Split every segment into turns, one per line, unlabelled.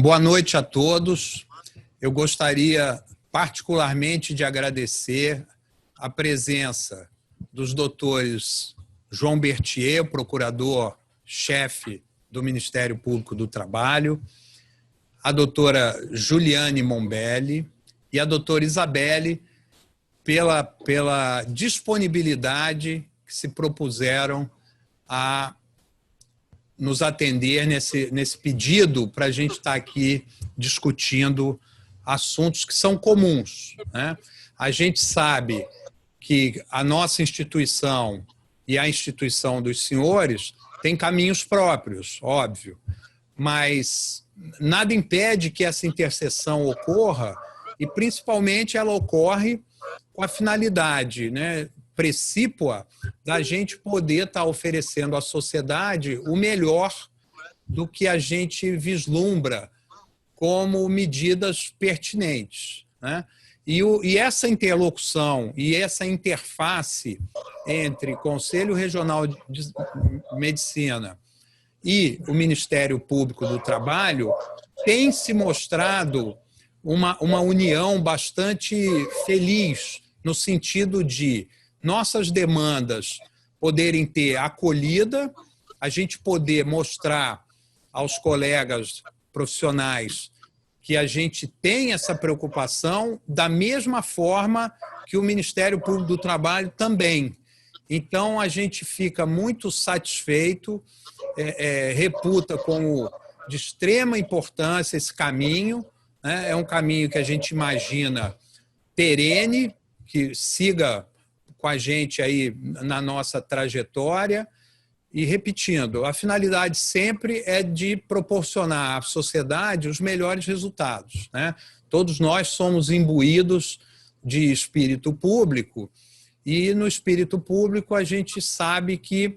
Boa noite a todos. Eu gostaria particularmente de agradecer a presença dos doutores João Berthier, procurador-chefe do Ministério Público do Trabalho, a doutora Juliane Mombelli e a doutora Isabelle pela disponibilidade que se propuseram a nos atender nesse pedido para a gente estar aqui discutindo assuntos que são comuns, né? A gente sabe que a nossa instituição e a instituição dos senhores têm caminhos próprios, óbvio, mas nada impede que essa interseção ocorra e, principalmente, ela ocorre com a finalidade, né, precípua da gente poder estar oferecendo à sociedade o melhor do que a gente vislumbra como medidas pertinentes, né? E essa interlocução e essa interface entre Conselho Regional de Medicina e o Ministério Público do Trabalho tem se mostrado uma união bastante feliz, no sentido de nossas demandas poderem ter acolhida, a gente poder mostrar aos colegas profissionais que a gente tem essa preocupação da mesma forma que o Ministério Público do Trabalho também. Então, a gente fica muito satisfeito, reputa como de extrema importância esse caminho, né? É um caminho que a gente imagina perene, que siga com a gente aí na nossa trajetória. E, repetindo, a finalidade sempre é de proporcionar à sociedade os melhores resultados, né? Todos nós somos imbuídos de espírito público e, no espírito público, a gente sabe que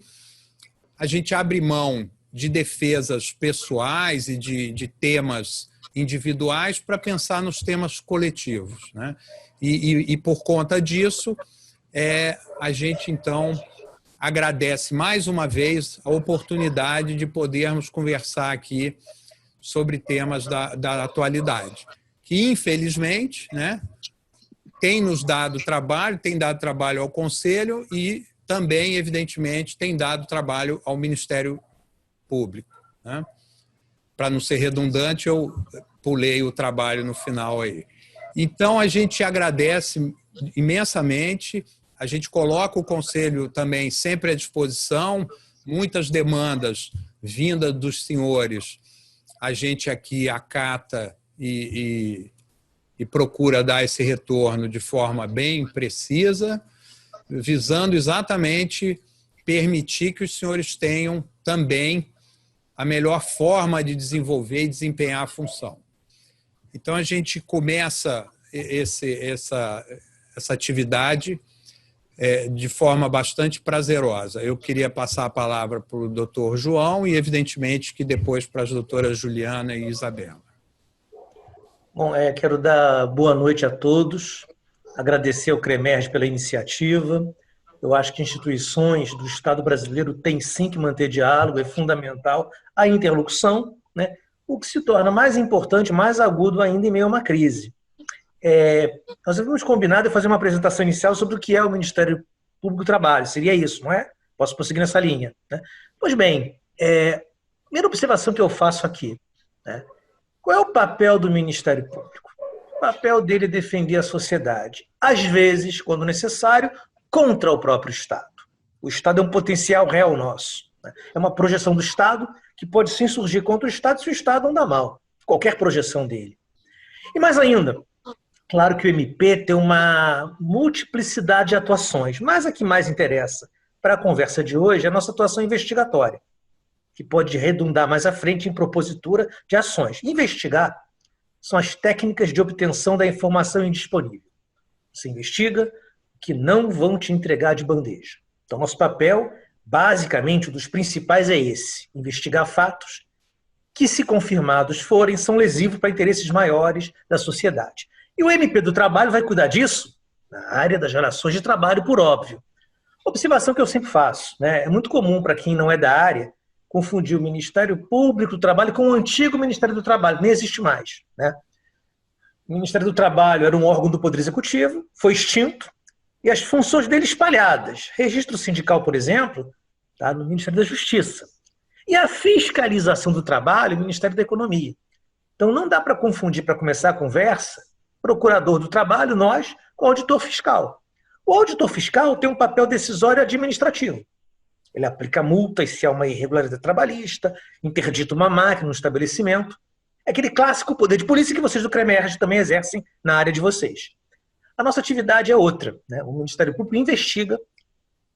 a gente abre mão de defesas pessoais e de temas individuais para pensar nos temas coletivos, né? E por conta disso, a gente, então, agradece mais uma vez a oportunidade de podermos conversar aqui sobre temas da atualidade, que, infelizmente, né, tem nos dado trabalho, tem dado trabalho ao Conselho e também, evidentemente, tem dado trabalho ao Ministério Público, né? Para não ser redundante, eu pulei o trabalho no final aí. Então, a gente agradece imensamente. A gente coloca o Conselho também sempre à disposição, muitas demandas vindas dos senhores, a gente aqui acata e procura dar esse retorno de forma bem precisa, visando exatamente permitir que os senhores tenham também a melhor forma de desenvolver e desempenhar a função. Então, a gente começa essa atividade de forma bastante prazerosa. Eu queria passar a palavra para o doutor João e, evidentemente, que depois para as doutoras Juliana e Isabela.
Bom, quero dar boa noite a todos, agradecer ao CREMERG pela iniciativa. Eu acho que instituições do Estado brasileiro têm sim que manter diálogo, é fundamental a interlocução, né? O que se torna mais importante, mais agudo ainda em meio a uma crise. Nós havíamos combinado de fazer uma apresentação inicial sobre o que é o Ministério Público do Trabalho. Seria isso, não é? Posso prosseguir nessa linha, né? Pois bem, primeira observação que eu faço aqui, né? Qual é o papel do Ministério Público? O papel dele é defender a sociedade, às vezes, quando necessário, contra o próprio Estado. O Estado é um potencial real nosso, né? É uma projeção do Estado que pode se insurgir contra o Estado se o Estado andar mal. Qualquer projeção dele. E mais ainda, claro que o MP tem uma multiplicidade de atuações, mas a que mais interessa para a conversa de hoje é a nossa atuação investigatória, que pode redundar mais à frente em propositura de ações. Investigar são as técnicas de obtenção da informação indisponível. Você investiga que não vão te entregar de bandeja. Então, nosso papel, basicamente, um dos principais é esse: investigar fatos que, se confirmados forem, são lesivos para interesses maiores da sociedade. E o MP do Trabalho vai cuidar disso na área das relações de trabalho, por óbvio. Observação que eu sempre faço, né? É muito comum para quem não é da área confundir o Ministério Público do Trabalho com o antigo Ministério do Trabalho, nem existe mais, né? O Ministério do Trabalho era um órgão do Poder Executivo, foi extinto, e as funções dele espalhadas. Registro sindical, por exemplo, está no Ministério da Justiça. E a fiscalização do trabalho, o Ministério da Economia. Então não dá para confundir, para começar a conversa, procurador do trabalho, nós, com o auditor fiscal. O auditor fiscal tem um papel decisório administrativo. Ele aplica multas se há uma irregularidade trabalhista, interdita uma máquina, um estabelecimento. É aquele clássico poder de polícia que vocês do CREMERG também exercem na área de vocês. A nossa atividade é outra, né? O Ministério Público investiga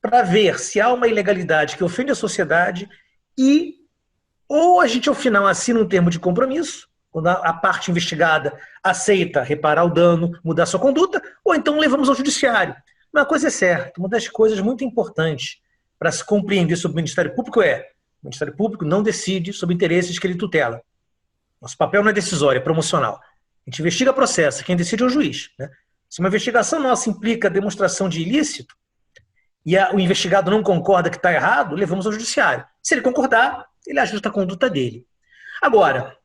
para ver se há uma ilegalidade que ofende a sociedade e ou a gente, ao final, assina um termo de compromisso, quando a parte investigada aceita reparar o dano, mudar sua conduta, ou então levamos ao judiciário. Uma coisa é certa, uma das coisas muito importantes para se compreender sobre o Ministério Público é: o Ministério Público não decide sobre interesses que ele tutela. Nosso papel não é decisório, é promocional. A gente investiga processo, quem decide é o juiz, né? Se uma investigação nossa implica demonstração de ilícito e o investigado não concorda que está errado, levamos ao judiciário. Se ele concordar, ele ajusta a conduta dele. Agora,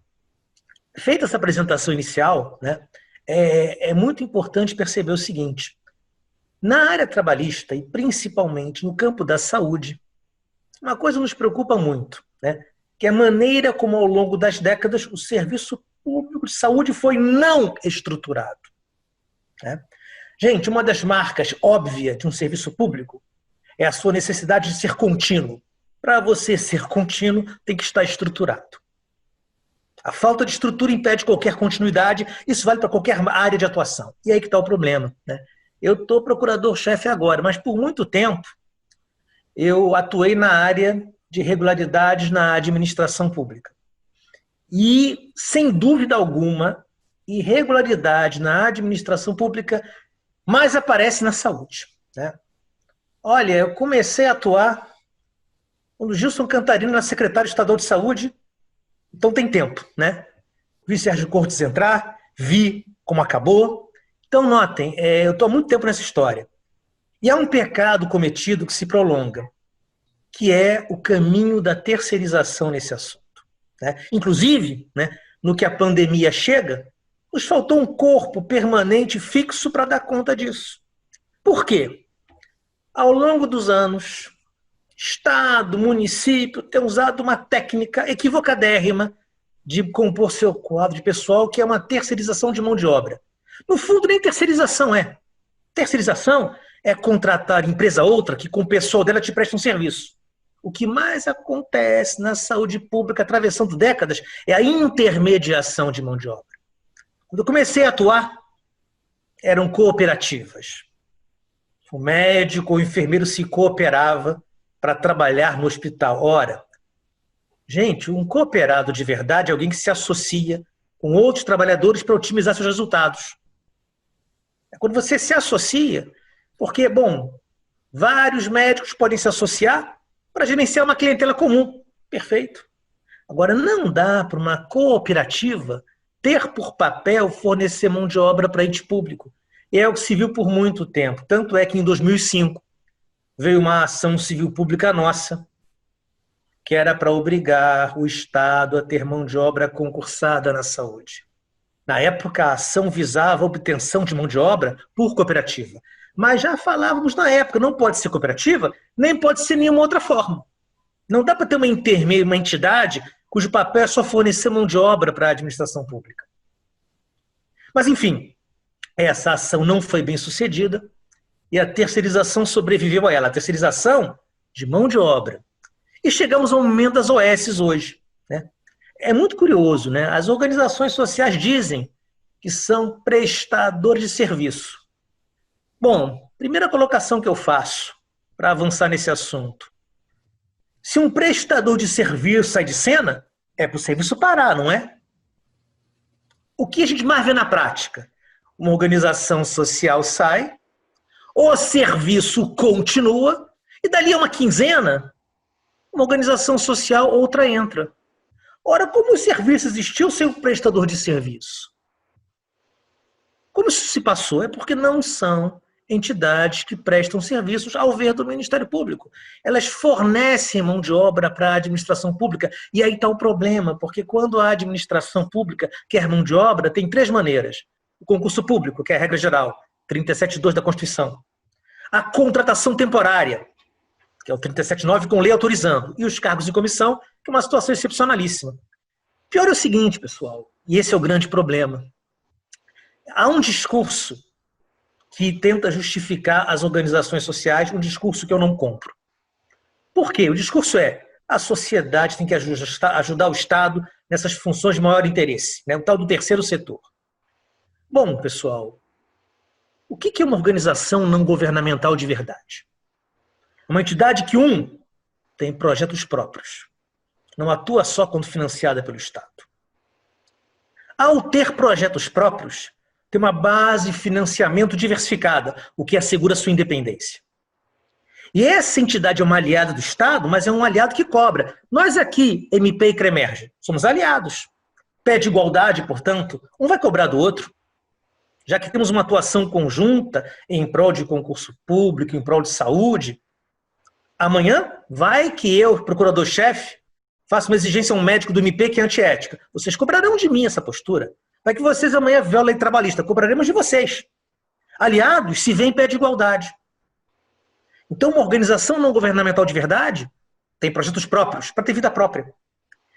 feita essa apresentação inicial, né, é muito importante perceber o seguinte: na área trabalhista e principalmente no campo da saúde, uma coisa nos preocupa muito, né, que é a maneira como ao longo das décadas o serviço público de saúde foi não estruturado. Né? Gente, uma das marcas óbvias de um serviço público é a sua necessidade de ser contínuo. Para você ser contínuo, tem que estar estruturado. A falta de estrutura impede qualquer continuidade, isso vale para qualquer área de atuação. E aí que está o problema, né? Eu estou procurador-chefe agora, mas por muito tempo eu atuei na área de irregularidades na administração pública. E, sem dúvida alguma, irregularidade na administração pública mais aparece na saúde, né? Olha, eu comecei a atuar quando Gilson Cantarino era secretário estadual de saúde, então tem tempo, né? Vi Sérgio Cortes entrar, vi como acabou. Então notem, eu estou há muito tempo nessa história. E há um pecado cometido que se prolonga, que é o caminho da terceirização nesse assunto, né? Inclusive, né, no que a pandemia chega, nos faltou um corpo permanente fixo para dar conta disso. Por quê? Ao longo dos anos, Estado, município têm usado uma técnica equivocadérrima de compor seu quadro de pessoal, que é uma terceirização de mão de obra. No fundo, nem terceirização é. Terceirização é contratar empresa outra que com o pessoal dela te presta um serviço. O que mais acontece na saúde pública, atravessando décadas, é a intermediação de mão de obra. Quando eu comecei a atuar, eram cooperativas. O médico ou o enfermeiro se cooperava para trabalhar no hospital. Ora, gente, um cooperado de verdade é alguém que se associa com outros trabalhadores para otimizar seus resultados. É quando você se associa, porque, bom, vários médicos podem se associar para gerenciar uma clientela comum. Perfeito. Agora, não dá para uma cooperativa ter por papel fornecer mão de obra para ente público. E é o que se viu por muito tempo. Tanto é que em 2005 veio uma ação civil pública nossa, que era para obrigar o Estado a ter mão de obra concursada na saúde. Na época, a ação visava a obtenção de mão de obra por cooperativa. Mas já falávamos na época, não pode ser cooperativa, nem pode ser nenhuma outra forma. Não dá para ter uma entidade cujo papel é só fornecer mão de obra para a administração pública. Mas, enfim, essa ação não foi bem sucedida e a terceirização sobreviveu a ela. A terceirização de mão de obra. E chegamos ao momento das OS hoje, né? É muito curioso, né? As organizações sociais dizem que são prestadores de serviço. Bom, primeira colocação que eu faço para avançar nesse assunto. Se um prestador de serviço sai de cena, é para o serviço parar, não é? O que a gente mais vê na prática? Uma organização social sai, o serviço continua, e dali a uma quinzena, uma organização social, outra entra. Ora, como o serviço existiu sem o prestador de serviço? Como isso se passou? É porque não são entidades que prestam serviços ao ver do Ministério Público. Elas fornecem mão de obra para a administração pública. E aí está o problema, porque quando a administração pública quer mão de obra, tem 3 maneiras. O concurso público, que é a regra geral, 37.2 da Constituição. A contratação temporária, que é o 37.9 com lei autorizando. E os cargos de comissão, que é uma situação excepcionalíssima. Pior é o seguinte, pessoal, e esse é o grande problema. Há um discurso que tenta justificar as organizações sociais, um discurso que eu não compro. Por quê? O discurso é: a sociedade tem que ajudar o Estado nessas funções de maior interesse, né? O tal do terceiro setor. Bom, pessoal, o que é uma organização não governamental de verdade? Uma entidade que, tem projetos próprios, não atua só quando financiada pelo Estado. Ao ter projetos próprios, tem uma base de financiamento diversificada, o que assegura sua independência. E essa entidade é uma aliada do Estado, mas é um aliado que cobra. Nós aqui, MP e CREMERGE, somos aliados. Pede igualdade, portanto, um vai cobrar do outro. Já que temos uma atuação conjunta em prol de concurso público, em prol de saúde, amanhã vai que eu, procurador-chefe, faço uma exigência a um médico do MP que é antiética. Vocês cobrarão de mim essa postura. Vai que vocês amanhã violam a lei trabalhista. Cobraremos de vocês. Aliados se vê em pé de igualdade. Então, uma organização não governamental de verdade tem projetos próprios, para ter vida própria.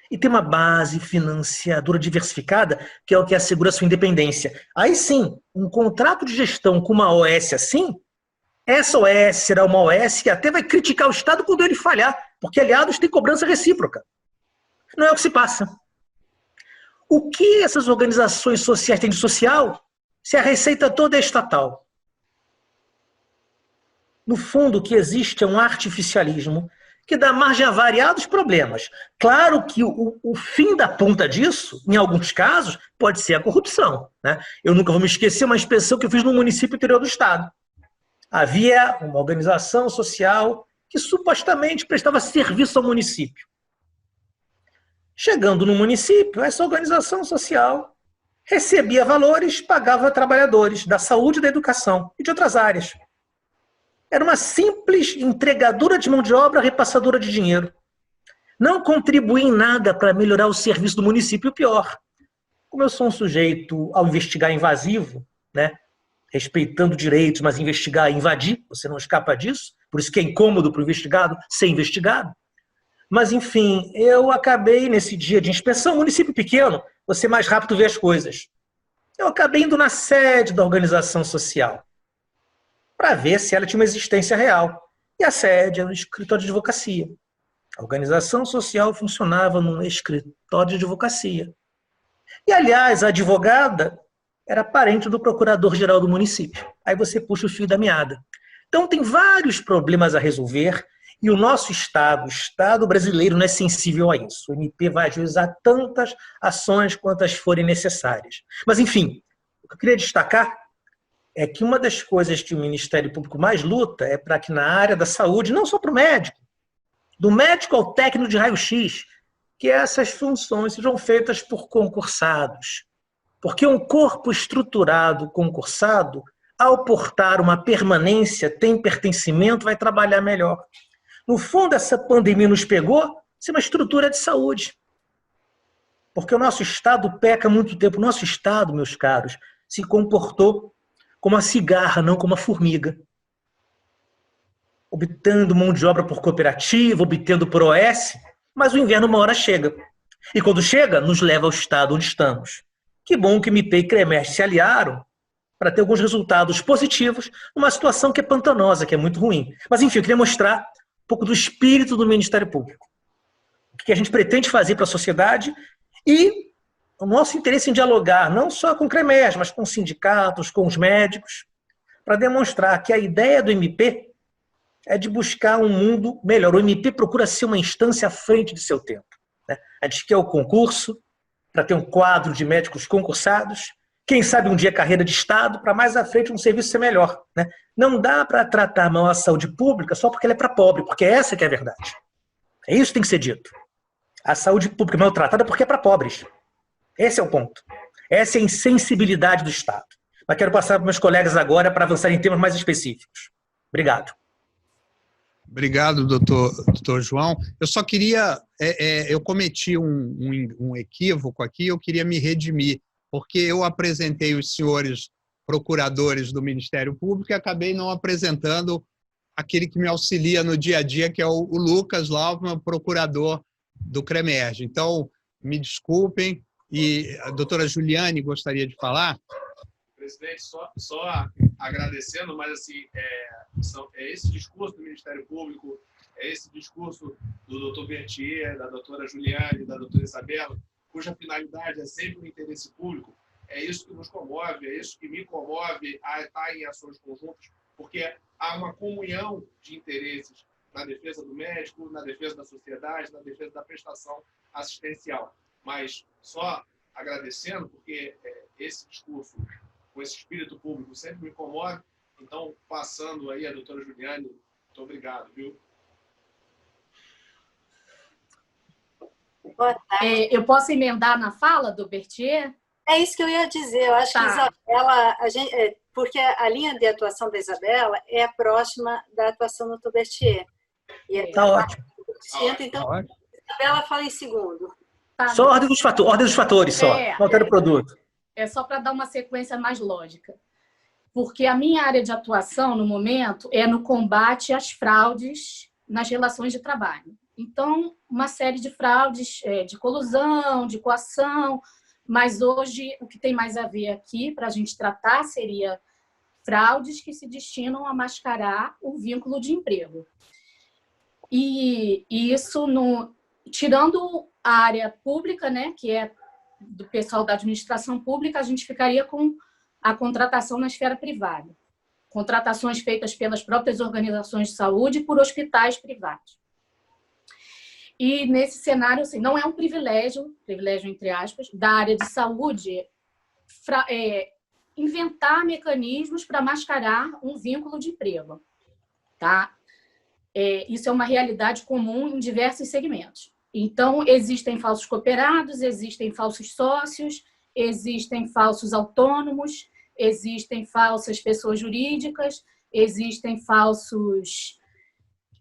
E tem uma base financiadora diversificada, que é o que assegura a sua independência. Aí sim, um contrato de gestão com uma OS assim, essa OS será uma OS que até vai criticar o Estado quando ele falhar, porque aliados têm cobrança recíproca. Não é o que se passa. O que essas organizações sociais têm de social se a receita toda é estatal? No fundo, o que existe é um artificialismo que dá margem a variados problemas. Claro que o fim da ponta disso, em alguns casos, pode ser a corrupção, né? Eu nunca vou me esquecer uma inspeção que eu fiz no município interior do Estado. Havia uma organização social que supostamente prestava serviço ao município. Chegando no município, essa organização social recebia valores, pagava trabalhadores da saúde e da educação e de outras áreas. Era uma simples entregadora de mão de obra, repassadora de dinheiro. Não contribuía em nada para melhorar o serviço do município. Pior, como eu sou um sujeito, ao investigar, invasivo, né, respeitando direitos, mas investigar e invadir, você não escapa disso, por isso que é incômodo para o investigado ser investigado. Mas, enfim, eu acabei nesse dia de inspeção, município pequeno, você mais rápido vê as coisas. Eu acabei indo na sede da organização social para ver se ela tinha uma existência real. E a sede era um escritório de advocacia. A organização social funcionava num escritório de advocacia. E, aliás, a advogada era parente do procurador-geral do município. Aí você puxa o fio da meada. Então, tem vários problemas a resolver e o nosso Estado, o Estado brasileiro, não é sensível a isso. O MP vai ajuizar tantas ações quantas forem necessárias. Mas, enfim, o que eu queria destacar é que uma das coisas que o Ministério Público mais luta é para que na área da saúde, não só para o médico, do médico ao técnico de raio-x, que essas funções sejam feitas por concursados. Porque um corpo estruturado, concursado, ao portar uma permanência, tem pertencimento, vai trabalhar melhor. No fundo, essa pandemia nos pegou sem uma estrutura de saúde. Porque o nosso Estado peca há muito tempo. O nosso Estado, meus caros, se comportou como a cigarra, não como a formiga. Obtendo mão de obra por cooperativa, obtendo por OS, mas o inverno uma hora chega. E quando chega, nos leva ao estado onde estamos. Que bom que MP e CREMERGE se aliaram para ter alguns resultados positivos numa situação que é pantanosa, que é muito ruim. Mas, enfim, eu queria mostrar um pouco do espírito do Ministério Público. O que a gente pretende fazer para a sociedade e o nosso interesse em dialogar, não só com o CREMERGE, mas com os sindicatos, com os médicos, para demonstrar que a ideia do MP é de buscar um mundo melhor. O MP procura ser uma instância à frente de seu tempo, né? A gente quer o concurso para ter um quadro de médicos concursados, quem sabe um dia carreira de Estado, para mais à frente um serviço ser melhor, né? Não dá para tratar mal a saúde pública só porque ela é para pobre, porque essa que é a verdade. É isso que tem que ser dito. A saúde pública é maltratada porque é para pobres. Esse é o ponto. Essa é a insensibilidade do Estado. Mas quero passar para meus colegas agora para avançar em temas mais específicos. Obrigado.
Obrigado, doutor João. Eu só queria... eu cometi um equívoco aqui, eu queria me redimir, porque eu apresentei os senhores procuradores do Ministério Público e acabei não apresentando aquele que me auxilia no dia a dia, que é o Lucas Laufmann, procurador do CREMERGE. Então, me desculpem. E a doutora Juliane gostaria de falar?
Presidente, só agradecendo, mas assim, esse discurso do Ministério Público, esse discurso do doutor Berthier, da doutora Juliane, da doutora Isabela, cuja finalidade é sempre o interesse público, é isso que nos comove, é isso que me comove a estar em ações conjuntas, porque há uma comunhão de interesses na defesa do médico, na defesa da sociedade, na defesa da prestação assistencial. Mas só agradecendo, porque esse discurso com esse espírito público sempre me comove. Então, passando aí a doutora Juliane, muito obrigado, viu?
Boa tarde.
Eu posso emendar na fala do Berthier?
É isso que eu ia dizer. Eu acho que Isabela, porque a linha de atuação da Isabela é próxima da atuação do Dr. Berthier.
Está ótimo.
Então, Isabela fala em segundo.
Só ordem dos fatores, só. Não quero produto.
É só para dar uma sequência mais lógica. Porque a minha área de atuação, no momento, é no combate às fraudes nas relações de trabalho. Então, uma série de fraudes de colusão, de coação, mas hoje o que tem mais a ver aqui para a gente tratar seria fraudes que se destinam a mascarar o vínculo de emprego. E isso, tirando a área pública, né, que é do pessoal da administração pública, a gente ficaria com a contratação na esfera privada. Contratações feitas pelas próprias organizações de saúde e por hospitais privados. E nesse cenário, assim, não é um privilégio entre aspas, da área de saúde inventar mecanismos para mascarar um vínculo de emprego. Tá? Isso é uma realidade comum em diversos segmentos. Então, existem falsos cooperados, existem falsos sócios, existem falsos autônomos, existem falsas pessoas jurídicas, existem falsos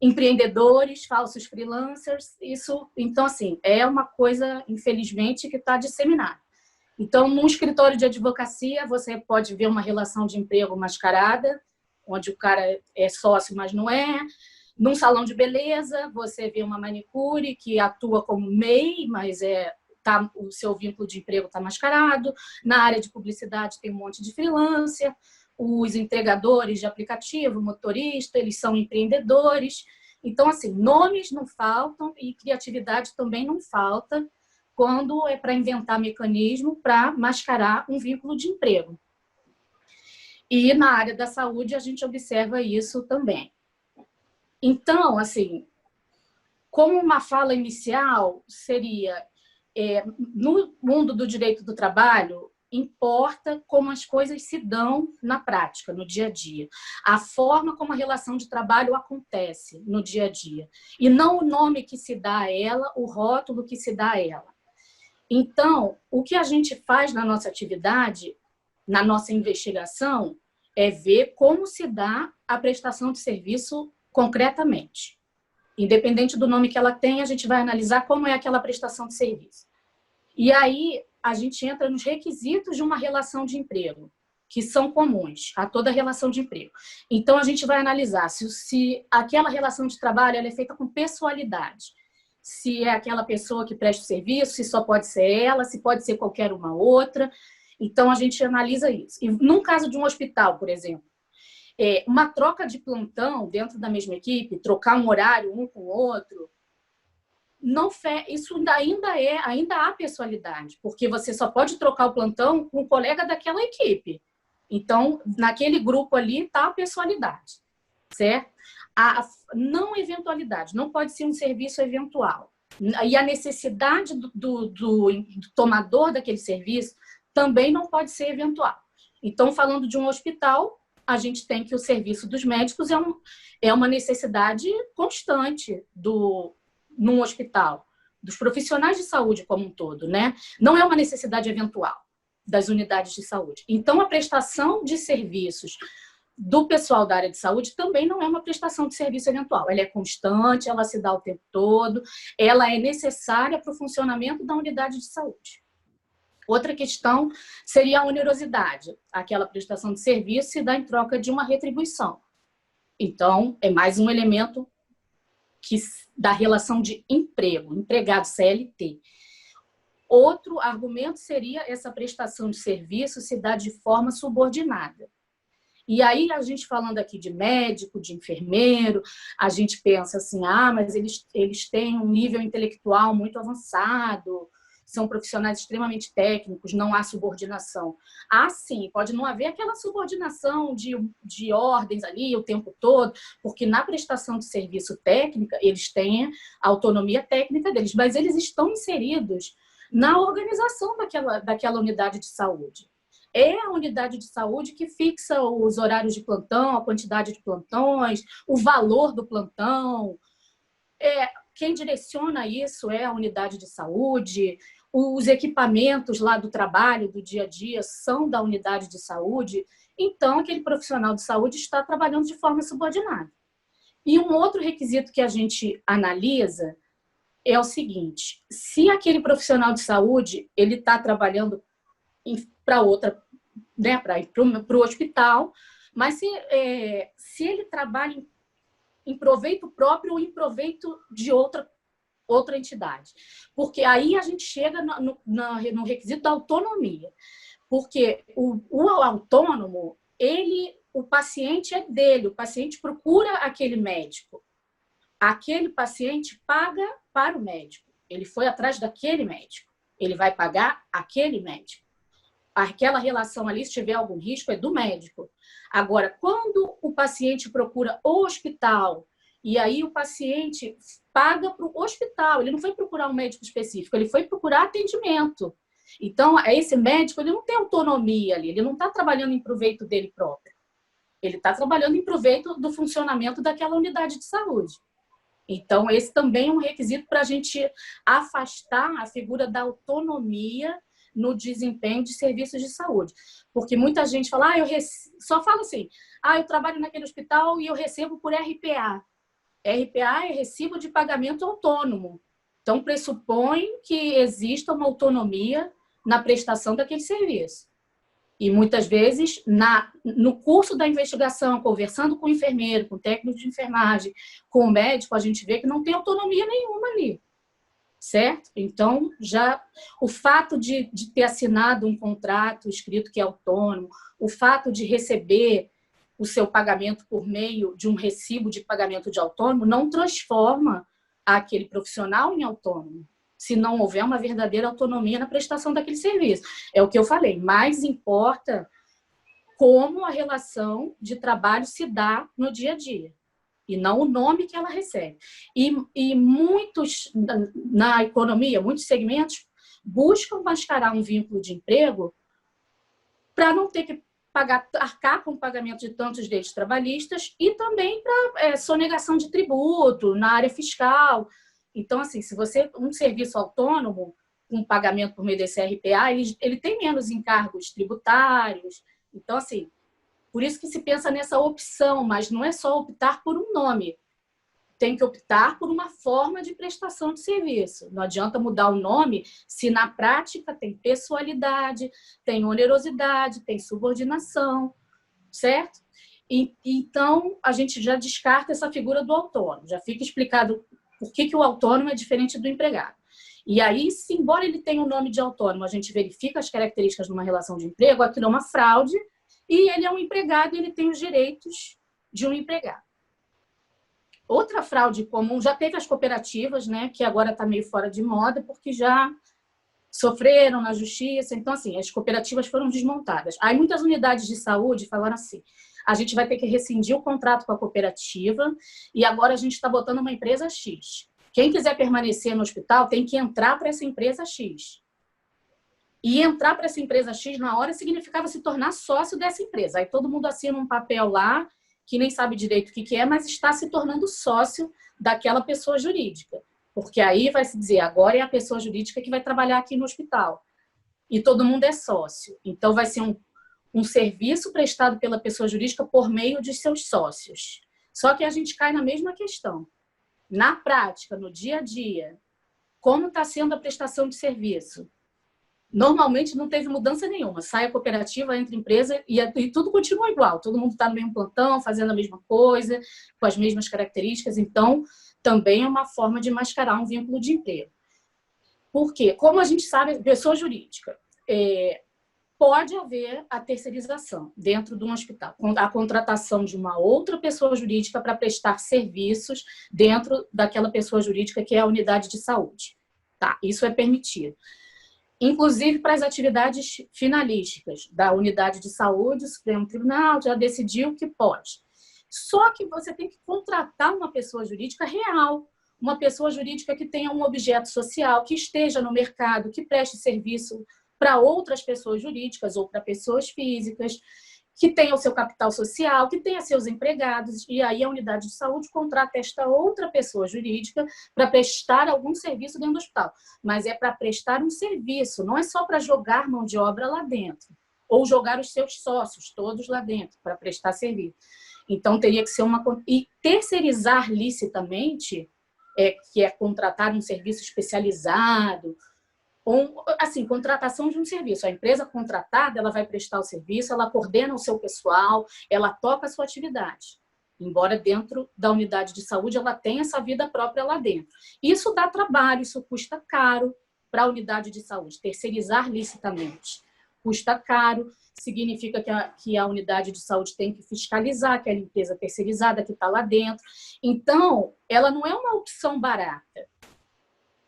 empreendedores, falsos freelancers. Então, assim, é uma coisa, infelizmente, que está disseminada. Então, num escritório de advocacia, você pode ver uma relação de emprego mascarada, onde o cara é sócio, mas não é. Num salão de beleza, você vê uma manicure que atua como MEI, mas o seu vínculo de emprego está mascarado. Na área de publicidade tem um monte de freelancer. Os entregadores de aplicativo, motorista, eles são empreendedores. Então, assim, nomes não faltam e criatividade também não falta quando é para inventar mecanismo para mascarar um vínculo de emprego. E na área da saúde a gente observa isso também. Então, assim, como uma fala inicial seria, no mundo do direito do trabalho, importa como as coisas se dão na prática, no dia a dia. A forma como a relação de trabalho acontece no dia a dia. E não o nome que se dá a ela, o rótulo que se dá a ela. Então, o que a gente faz na nossa atividade, na nossa investigação, é ver como se dá a prestação de serviço concretamente. Independente do nome que ela tem, a gente vai analisar como é aquela prestação de serviço. E aí, a gente entra nos requisitos de uma relação de emprego, que são comuns a toda relação de emprego. Então, a gente vai analisar se aquela relação de trabalho ela é feita com pessoalidade, se é aquela pessoa que presta o serviço, se só pode ser ela, se pode ser qualquer uma outra. Então, a gente analisa isso. E num caso de um hospital, por exemplo, uma troca de plantão dentro da mesma equipe, trocar um horário um com o outro, isso ainda há pessoalidade, porque você só pode trocar o plantão com um colega daquela equipe. Então, naquele grupo ali está a pessoalidade, certo? A não eventualidade, não pode ser um serviço eventual. E a necessidade do tomador daquele serviço também não pode ser eventual. Então, falando de um hospital, a gente tem que o serviço dos médicos é uma necessidade constante num hospital, dos profissionais de saúde como um todo, né? Não é uma necessidade eventual. das unidades de saúde. Então, a prestação de serviços do pessoal da área de saúde também não é uma prestação de serviço eventual. Ela é constante, ela se dá o tempo todo, ela é necessária para o funcionamento da unidade de saúde. Outra questão seria a onerosidade. Aquela prestação de serviço se dá em troca de uma retribuição. Então, é mais um elemento da relação de emprego, empregado CLT. Outro argumento seria essa prestação de serviço se dá de forma subordinada. E aí, a gente falando aqui de médico, de enfermeiro, a gente pensa assim, mas eles têm um nível intelectual muito avançado, são profissionais extremamente técnicos, não há subordinação. Sim, pode não haver aquela subordinação de ordens ali o tempo todo, porque na prestação de serviço técnica, eles têm a autonomia técnica deles, mas eles estão inseridos na organização daquela unidade de saúde. É a unidade de saúde que fixa os horários de plantão, a quantidade de plantões, o valor do plantão. Quem direciona isso é a unidade de saúde. Os equipamentos lá do trabalho, do dia a dia, são da unidade de saúde. Então, aquele profissional de saúde está trabalhando de forma subordinada. E um outro requisito que a gente analisa é o seguinte: se aquele profissional de saúde ele está trabalhando para outra, né, para ir para o hospital, mas se ele trabalha em proveito próprio ou em proveito de outra entidade. Porque aí a gente chega no requisito da autonomia. Porque o autônomo, o paciente é dele, o paciente procura aquele médico. Aquele paciente paga para o médico. Ele foi atrás daquele médico. Ele vai pagar aquele médico. Aquela relação ali, se tiver algum risco, é do médico. Agora, quando o paciente procura o hospital, e aí o paciente paga para o hospital, ele não foi procurar um médico específico, ele foi procurar atendimento. Então, esse médico ele não tem autonomia ali, ele não está trabalhando em proveito dele próprio. Ele está trabalhando em proveito do funcionamento daquela unidade de saúde. Então, esse também é um requisito para a gente afastar a figura da autonomia no desempenho de serviços de saúde. Porque muita gente fala, só fala assim, eu trabalho naquele hospital e eu recebo por RPA. RPA é recibo de pagamento autônomo. Então, pressupõe que exista uma autonomia na prestação daquele serviço. E, muitas vezes, no curso da investigação, conversando com o enfermeiro, com o técnico de enfermagem, com o médico, a gente vê que não tem autonomia nenhuma ali. Certo? Então, já o fato de ter assinado um contrato escrito que é autônomo, o fato de receber o seu pagamento por meio de um recibo de pagamento de autônomo não transforma aquele profissional em autônomo, se não houver uma verdadeira autonomia na prestação daquele serviço. É o que eu falei, mais importa como a relação de trabalho se dá no dia a dia, e não o nome que ela recebe. E muitos, na economia, muitos segmentos buscam mascarar um vínculo de emprego para não ter que arcar com o pagamento de tantos direitos trabalhistas e também para sonegação de tributo na área fiscal. Então, assim, se você um serviço autônomo, com pagamento por meio desse RPA, ele tem menos encargos tributários. Então, assim, por isso que se pensa nessa opção, mas não é só optar por um nome. Tem que optar por uma forma de prestação de serviço. Não adianta mudar o nome se na prática tem pessoalidade, tem onerosidade, tem subordinação, certo? Então, a gente já descarta essa figura do autônomo. Já fica explicado por que o autônomo é diferente do empregado. E aí, se embora ele tenha o nome de autônomo, a gente verifica as características de uma relação de emprego, aquilo é uma fraude, e ele é um empregado e ele tem os direitos de um empregado. Outra fraude comum, já teve as cooperativas, né, que agora está meio fora de moda, porque já sofreram na justiça. Então, assim, as cooperativas foram desmontadas. Aí muitas unidades de saúde falaram assim, a gente vai ter que rescindir o contrato com a cooperativa e agora a gente está botando uma empresa X. Quem quiser permanecer no hospital tem que entrar para essa empresa X. E entrar para essa empresa X na hora significava se tornar sócio dessa empresa. Aí todo mundo assina um papel lá, que nem sabe direito o que é, mas está se tornando sócio daquela pessoa jurídica. Porque aí vai se dizer, agora é a pessoa jurídica que vai trabalhar aqui no hospital. e todo mundo é sócio. Então, vai ser um serviço prestado pela pessoa jurídica por meio de seus sócios. Só que a gente cai na mesma questão. Na prática, no dia a dia, como está sendo a prestação de serviço? Normalmente não teve mudança nenhuma. Sai a cooperativa, entra a empresa e tudo continua igual. Todo mundo está no mesmo plantão, fazendo a mesma coisa, com as mesmas características. Então, também é uma forma de mascarar um vínculo de emprego. Por quê? Como a gente sabe, pessoa jurídica, pode haver a terceirização dentro de um hospital, a contratação de uma outra pessoa jurídica para prestar serviços dentro daquela pessoa jurídica que é a unidade de saúde. Tá, isso é permitido. Inclusive para as atividades finalísticas da unidade de saúde, o Supremo Tribunal já decidiu que pode. Só que você tem que contratar uma pessoa jurídica real, uma pessoa jurídica que tenha um objeto social, que esteja no mercado, que preste serviço para outras pessoas jurídicas ou para pessoas físicas, que tenha o seu capital social, que tenha seus empregados, e aí a unidade de saúde contrata esta outra pessoa jurídica para prestar algum serviço dentro do hospital. Mas é para prestar um serviço, não é só para jogar mão de obra lá dentro, ou jogar os seus sócios todos lá dentro para prestar serviço. Então, teria que ser uma... E terceirizar licitamente, que é contratar um serviço especializado, ou, assim, contratação de um serviço. A empresa contratada, ela vai prestar o serviço, ela coordena o seu pessoal, ela toca a sua atividade. Embora dentro da unidade de saúde ela tenha essa vida própria lá dentro. Isso dá trabalho, isso custa caro para a unidade de saúde. Terceirizar licitamente custa caro, significa que a unidade de saúde tem que fiscalizar aquela empresa terceirizada que está lá dentro. Então, ela não é uma opção barata.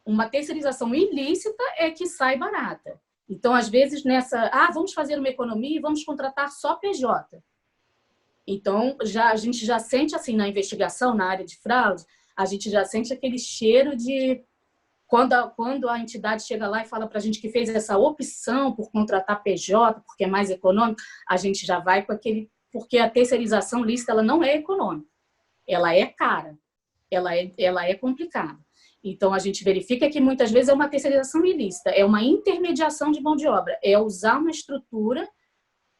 Uma terceirização ilícita é que sai barata. Então, às vezes, vamos fazer uma economia e vamos contratar só PJ. Então, a gente já sente, assim, na investigação, na área de fraude, a gente já sente aquele cheiro de... Quando a entidade chega lá e fala para a gente que fez essa opção por contratar PJ, porque é mais econômico, a gente já vai com aquele... Porque a terceirização lícita, ela não é econômica. Ela é cara. Ela é complicada. Então, a gente verifica que muitas vezes é uma terceirização ilícita, é uma intermediação de mão de obra, é usar uma estrutura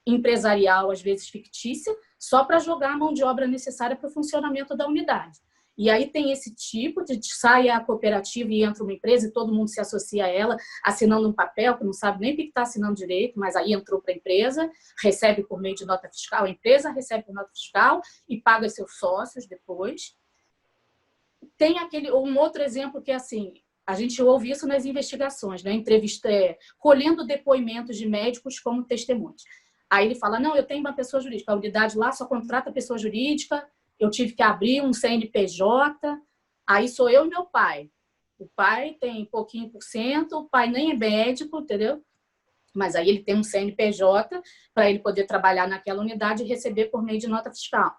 empresarial, às vezes fictícia, só para jogar a mão de obra necessária para o funcionamento da unidade. E aí tem esse tipo de sai a cooperativa e entra uma empresa e todo mundo se associa a ela, assinando um papel, que não sabe nem o que está assinando direito, mas aí entrou para a empresa, recebe por meio de nota fiscal, a empresa recebe por nota fiscal e paga seus sócios depois. Tem um outro exemplo que é assim, a gente ouve isso nas investigações, né? Colhendo depoimentos de médicos como testemunhas. Aí ele fala, não, eu tenho uma pessoa jurídica, a unidade lá só contrata pessoa jurídica, eu tive que abrir um CNPJ, aí sou eu e meu pai. O pai tem pouquinho por cento, o pai nem é médico, entendeu? Mas aí ele tem um CNPJ para ele poder trabalhar naquela unidade e receber por meio de nota fiscal.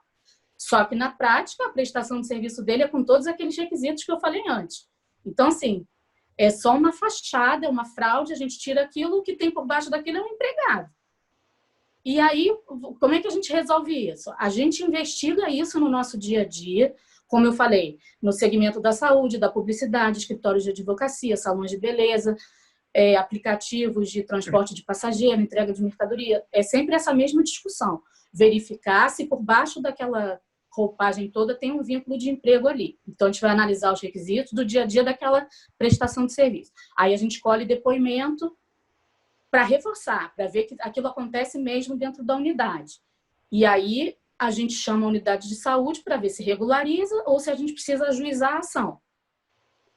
Só que, na prática, a prestação de serviço dele é com todos aqueles requisitos que eu falei antes. Então, assim, é só uma fachada, é uma fraude, a gente tira aquilo, o que tem por baixo daquilo é um empregado. E aí, como é que a gente resolve isso? A gente investiga isso no nosso dia a dia, como eu falei, no segmento da saúde, da publicidade, escritórios de advocacia, salões de beleza, aplicativos de transporte de passageiro, entrega de mercadoria. É sempre essa mesma discussão. Verificar se por baixo daquela roupagem toda tem um vínculo de emprego ali. Então, a gente vai analisar os requisitos do dia a dia daquela prestação de serviço. Aí a gente colhe depoimento para reforçar, para ver que aquilo acontece mesmo dentro da unidade. E aí a gente chama a unidade de saúde para ver se regulariza ou se a gente precisa ajuizar a ação.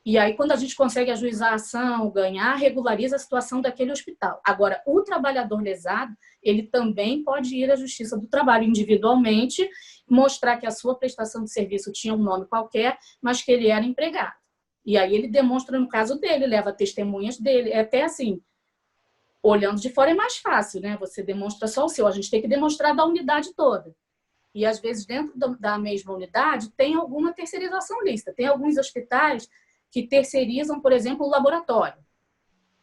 E aí, quando a gente consegue ajuizar a ação, ganhar, regulariza a situação daquele hospital. Agora, o trabalhador lesado, ele também pode ir à Justiça do Trabalho individualmente, mostrar que a sua prestação de serviço tinha um nome qualquer, mas que ele era empregado. E aí ele demonstra no caso dele, leva testemunhas dele. É até assim, olhando de fora é mais fácil, né? Você demonstra só o seu. A gente tem que demonstrar da unidade toda. E, às vezes, dentro da mesma unidade, tem alguma terceirização lícita. Tem alguns hospitais que terceirizam, por exemplo, o laboratório.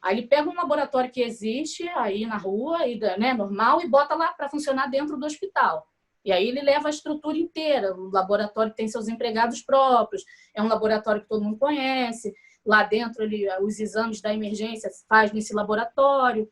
Aí ele pega um laboratório que existe aí na rua, né, normal, e bota lá para funcionar dentro do hospital. E aí ele leva a estrutura inteira. O laboratório tem seus empregados próprios, é um laboratório que todo mundo conhece. Lá dentro, os exames da emergência se faz nesse laboratório.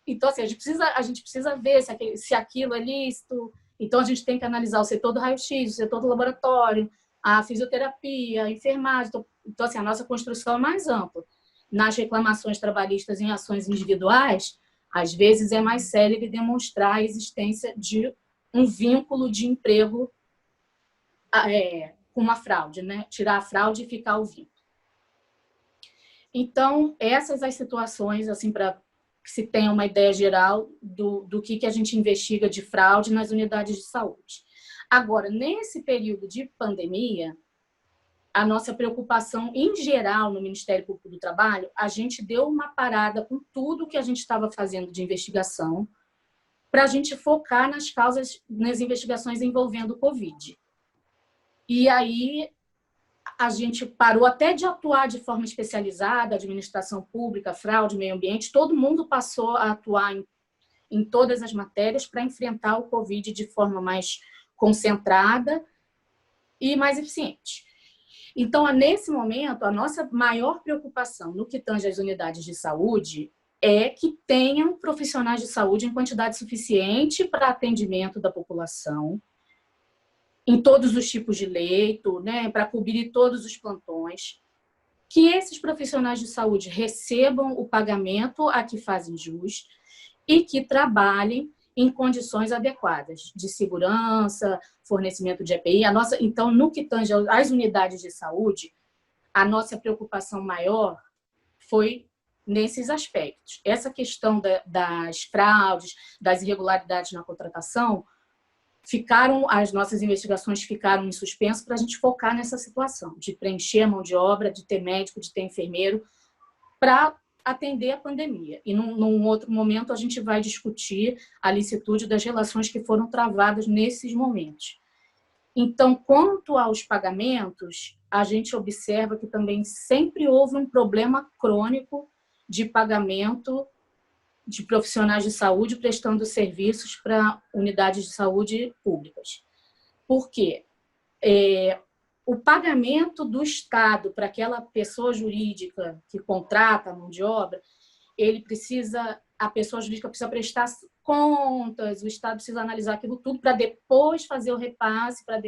Então, assim, a gente precisa ver se aquilo é lícito. Então, a gente tem que analisar o setor do raio-x, o setor do laboratório, a fisioterapia, a enfermagem. Então, assim, a nossa construção é mais ampla. Nas reclamações trabalhistas em ações individuais, às vezes é mais célebre demonstrar a existência de um vínculo de emprego com uma fraude, né? Tirar a fraude e ficar o vínculo. Então, essas as situações, assim, para que se tenha uma ideia geral do que a gente investiga de fraude nas unidades de saúde. Agora, nesse período de pandemia, a nossa preocupação em geral no Ministério Público do Trabalho, a gente deu uma parada com tudo que a gente estava fazendo de investigação para a gente focar nas causas, nas investigações envolvendo o Covid. E aí a gente parou até de atuar de forma especializada, administração pública, fraude, meio ambiente, todo mundo passou a atuar em todas as matérias para enfrentar o Covid de forma mais concentrada e mais eficiente. Então, nesse momento, a nossa maior preocupação no que tange às unidades de saúde é que tenham profissionais de saúde em quantidade suficiente para atendimento da população, em todos os tipos de leito, né, para cobrir todos os plantões, que esses profissionais de saúde recebam o pagamento a que fazem jus e que trabalhem em condições adequadas de segurança, fornecimento de EPI. Então, no que tange às unidades de saúde, a nossa preocupação maior foi nesses aspectos. Essa questão das fraudes, das irregularidades na contratação, as nossas investigações ficaram em suspenso para a gente focar nessa situação, de preencher a mão de obra, de ter médico, de ter enfermeiro, para atender a pandemia. E num outro momento a gente vai discutir a licitude das relações que foram travadas nesses momentos. Então, quanto aos pagamentos, a gente observa que também sempre houve um problema crônico de pagamento de profissionais de saúde prestando serviços para unidades de saúde públicas. Por quê? O pagamento do Estado para aquela pessoa jurídica que contrata a mão de obra, a pessoa jurídica precisa prestar contas, o Estado precisa analisar aquilo tudo para depois fazer o repasse para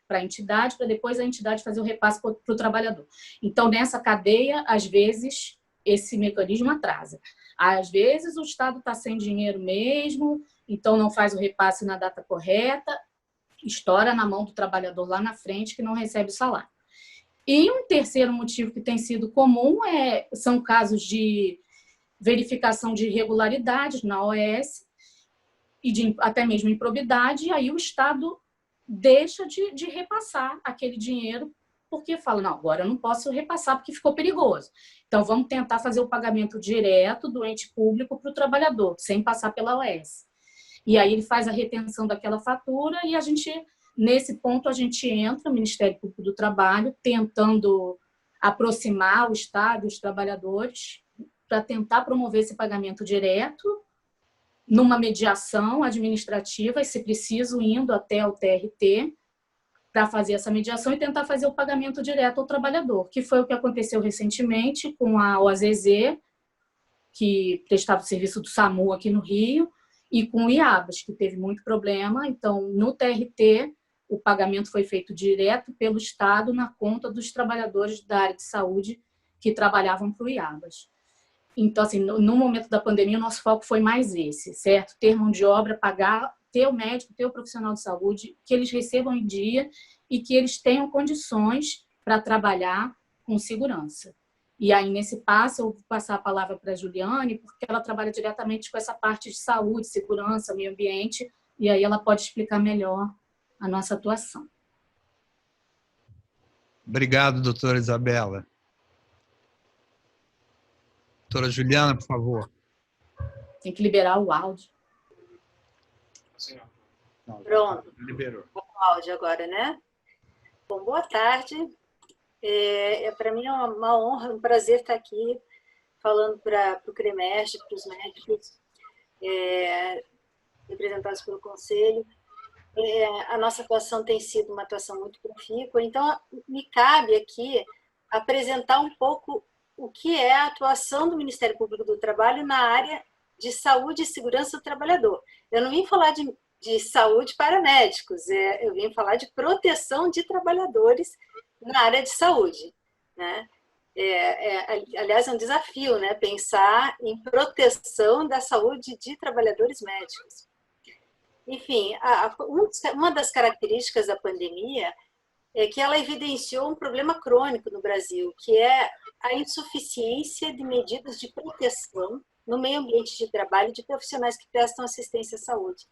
a entidade, para depois a entidade fazer o repasse para o trabalhador. Então, nessa cadeia, às vezes, esse mecanismo atrasa. Às vezes, o Estado está sem dinheiro mesmo, então não faz o repasse na data correta, estoura na mão do trabalhador lá na frente que não recebe o salário. E um terceiro motivo que tem sido comum são casos de verificação de irregularidades na OS e até mesmo improbidade, e aí o Estado deixa de repassar aquele dinheiro porque fala, não, agora eu não posso repassar porque ficou perigoso. Então, vamos tentar fazer o pagamento direto do ente público para o trabalhador, sem passar pela OS. E aí ele faz a retenção daquela fatura e nesse ponto, a gente entra, o Ministério Público do Trabalho, tentando aproximar o Estado e os trabalhadores para tentar promover esse pagamento direto numa mediação administrativa e, se preciso, indo até o TRT para fazer essa mediação e tentar fazer o pagamento direto ao trabalhador, que foi o que aconteceu recentemente com a OAZZ, que prestava o serviço do SAMU aqui no Rio, e com o IABAS, que teve muito problema. Então, no TRT, o pagamento foi feito direto pelo Estado na conta dos trabalhadores da área de saúde que trabalhavam para o IABAS. Então, assim, no momento da pandemia, o nosso foco foi mais esse, certo? Ter mão de obra, pagar, ter o médico, ter o profissional de saúde, que eles recebam em dia e que eles tenham condições para trabalhar com segurança. E aí, nesse passo, eu vou passar a palavra para a Juliane, porque ela trabalha diretamente com essa parte de saúde, segurança, meio ambiente, e aí ela pode explicar melhor a nossa atuação.
Obrigado, doutora Isabela. Doutora Juliana, por favor.
Tem que liberar o áudio.
Pronto.
Liberou.
O áudio agora, né? Bom, boa tarde. Para mim é uma honra, um prazer estar aqui falando para o CREMERGE, para os médicos representados pelo Conselho. A nossa atuação tem sido uma atuação muito profícua, então me cabe aqui apresentar um pouco o que é a atuação do Ministério Público do Trabalho na área de saúde e segurança do trabalhador. Eu não vim falar de saúde para médicos, eu vim falar de proteção de trabalhadores na área de saúde, né? Aliás, é um desafio, né? Pensar em proteção da saúde de trabalhadores médicos. Enfim, uma das características da pandemia é que ela evidenciou um problema crônico no Brasil, que é a insuficiência de medidas de proteção no meio ambiente de trabalho de profissionais que prestam assistência à saúde.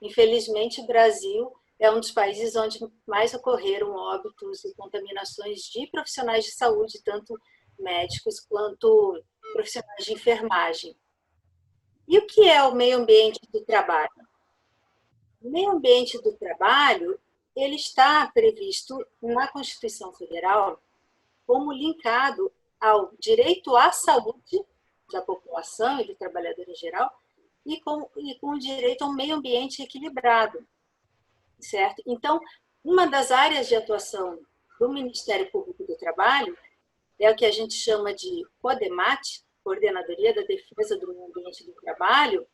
Infelizmente, o Brasil é um dos países onde mais ocorreram óbitos e contaminações de profissionais de saúde, tanto médicos quanto profissionais de enfermagem. E o que é o meio ambiente do trabalho? O meio ambiente do trabalho, ele está previsto na Constituição Federal como linkado ao direito à saúde da população e do trabalhador em geral e com o direito a um meio ambiente equilibrado, certo? Então, uma das áreas de atuação do Ministério Público do Trabalho é o que a gente chama de CODEMAT, Coordenadoria da Defesa do Meio Ambiente do Trabalho,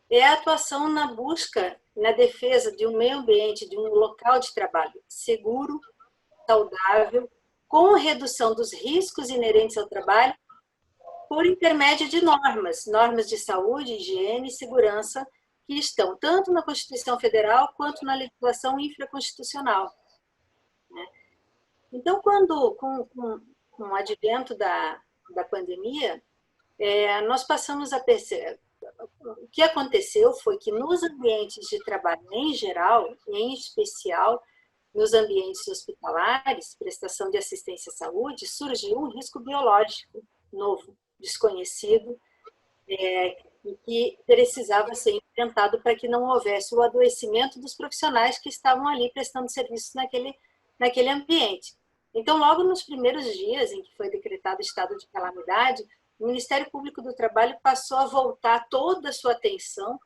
é a atuação na busca, na defesa de um meio ambiente, de um local de trabalho seguro, saudável, com redução dos riscos inerentes ao trabalho, por intermédio de normas de saúde, higiene e segurança, que estão tanto na Constituição Federal quanto na legislação infraconstitucional. Então, com o advento da pandemia, nós passamos a perceber. O que aconteceu foi que nos ambientes de trabalho em geral, em especial nos ambientes hospitalares, prestação de assistência à saúde, surgiu um risco biológico novo, desconhecido, e que precisava ser enfrentado para que não houvesse o adoecimento dos profissionais que estavam ali prestando serviços naquele ambiente. Então, logo nos primeiros dias em que foi decretado o estado de calamidade, o Ministério Público do Trabalho passou a voltar toda a sua atenção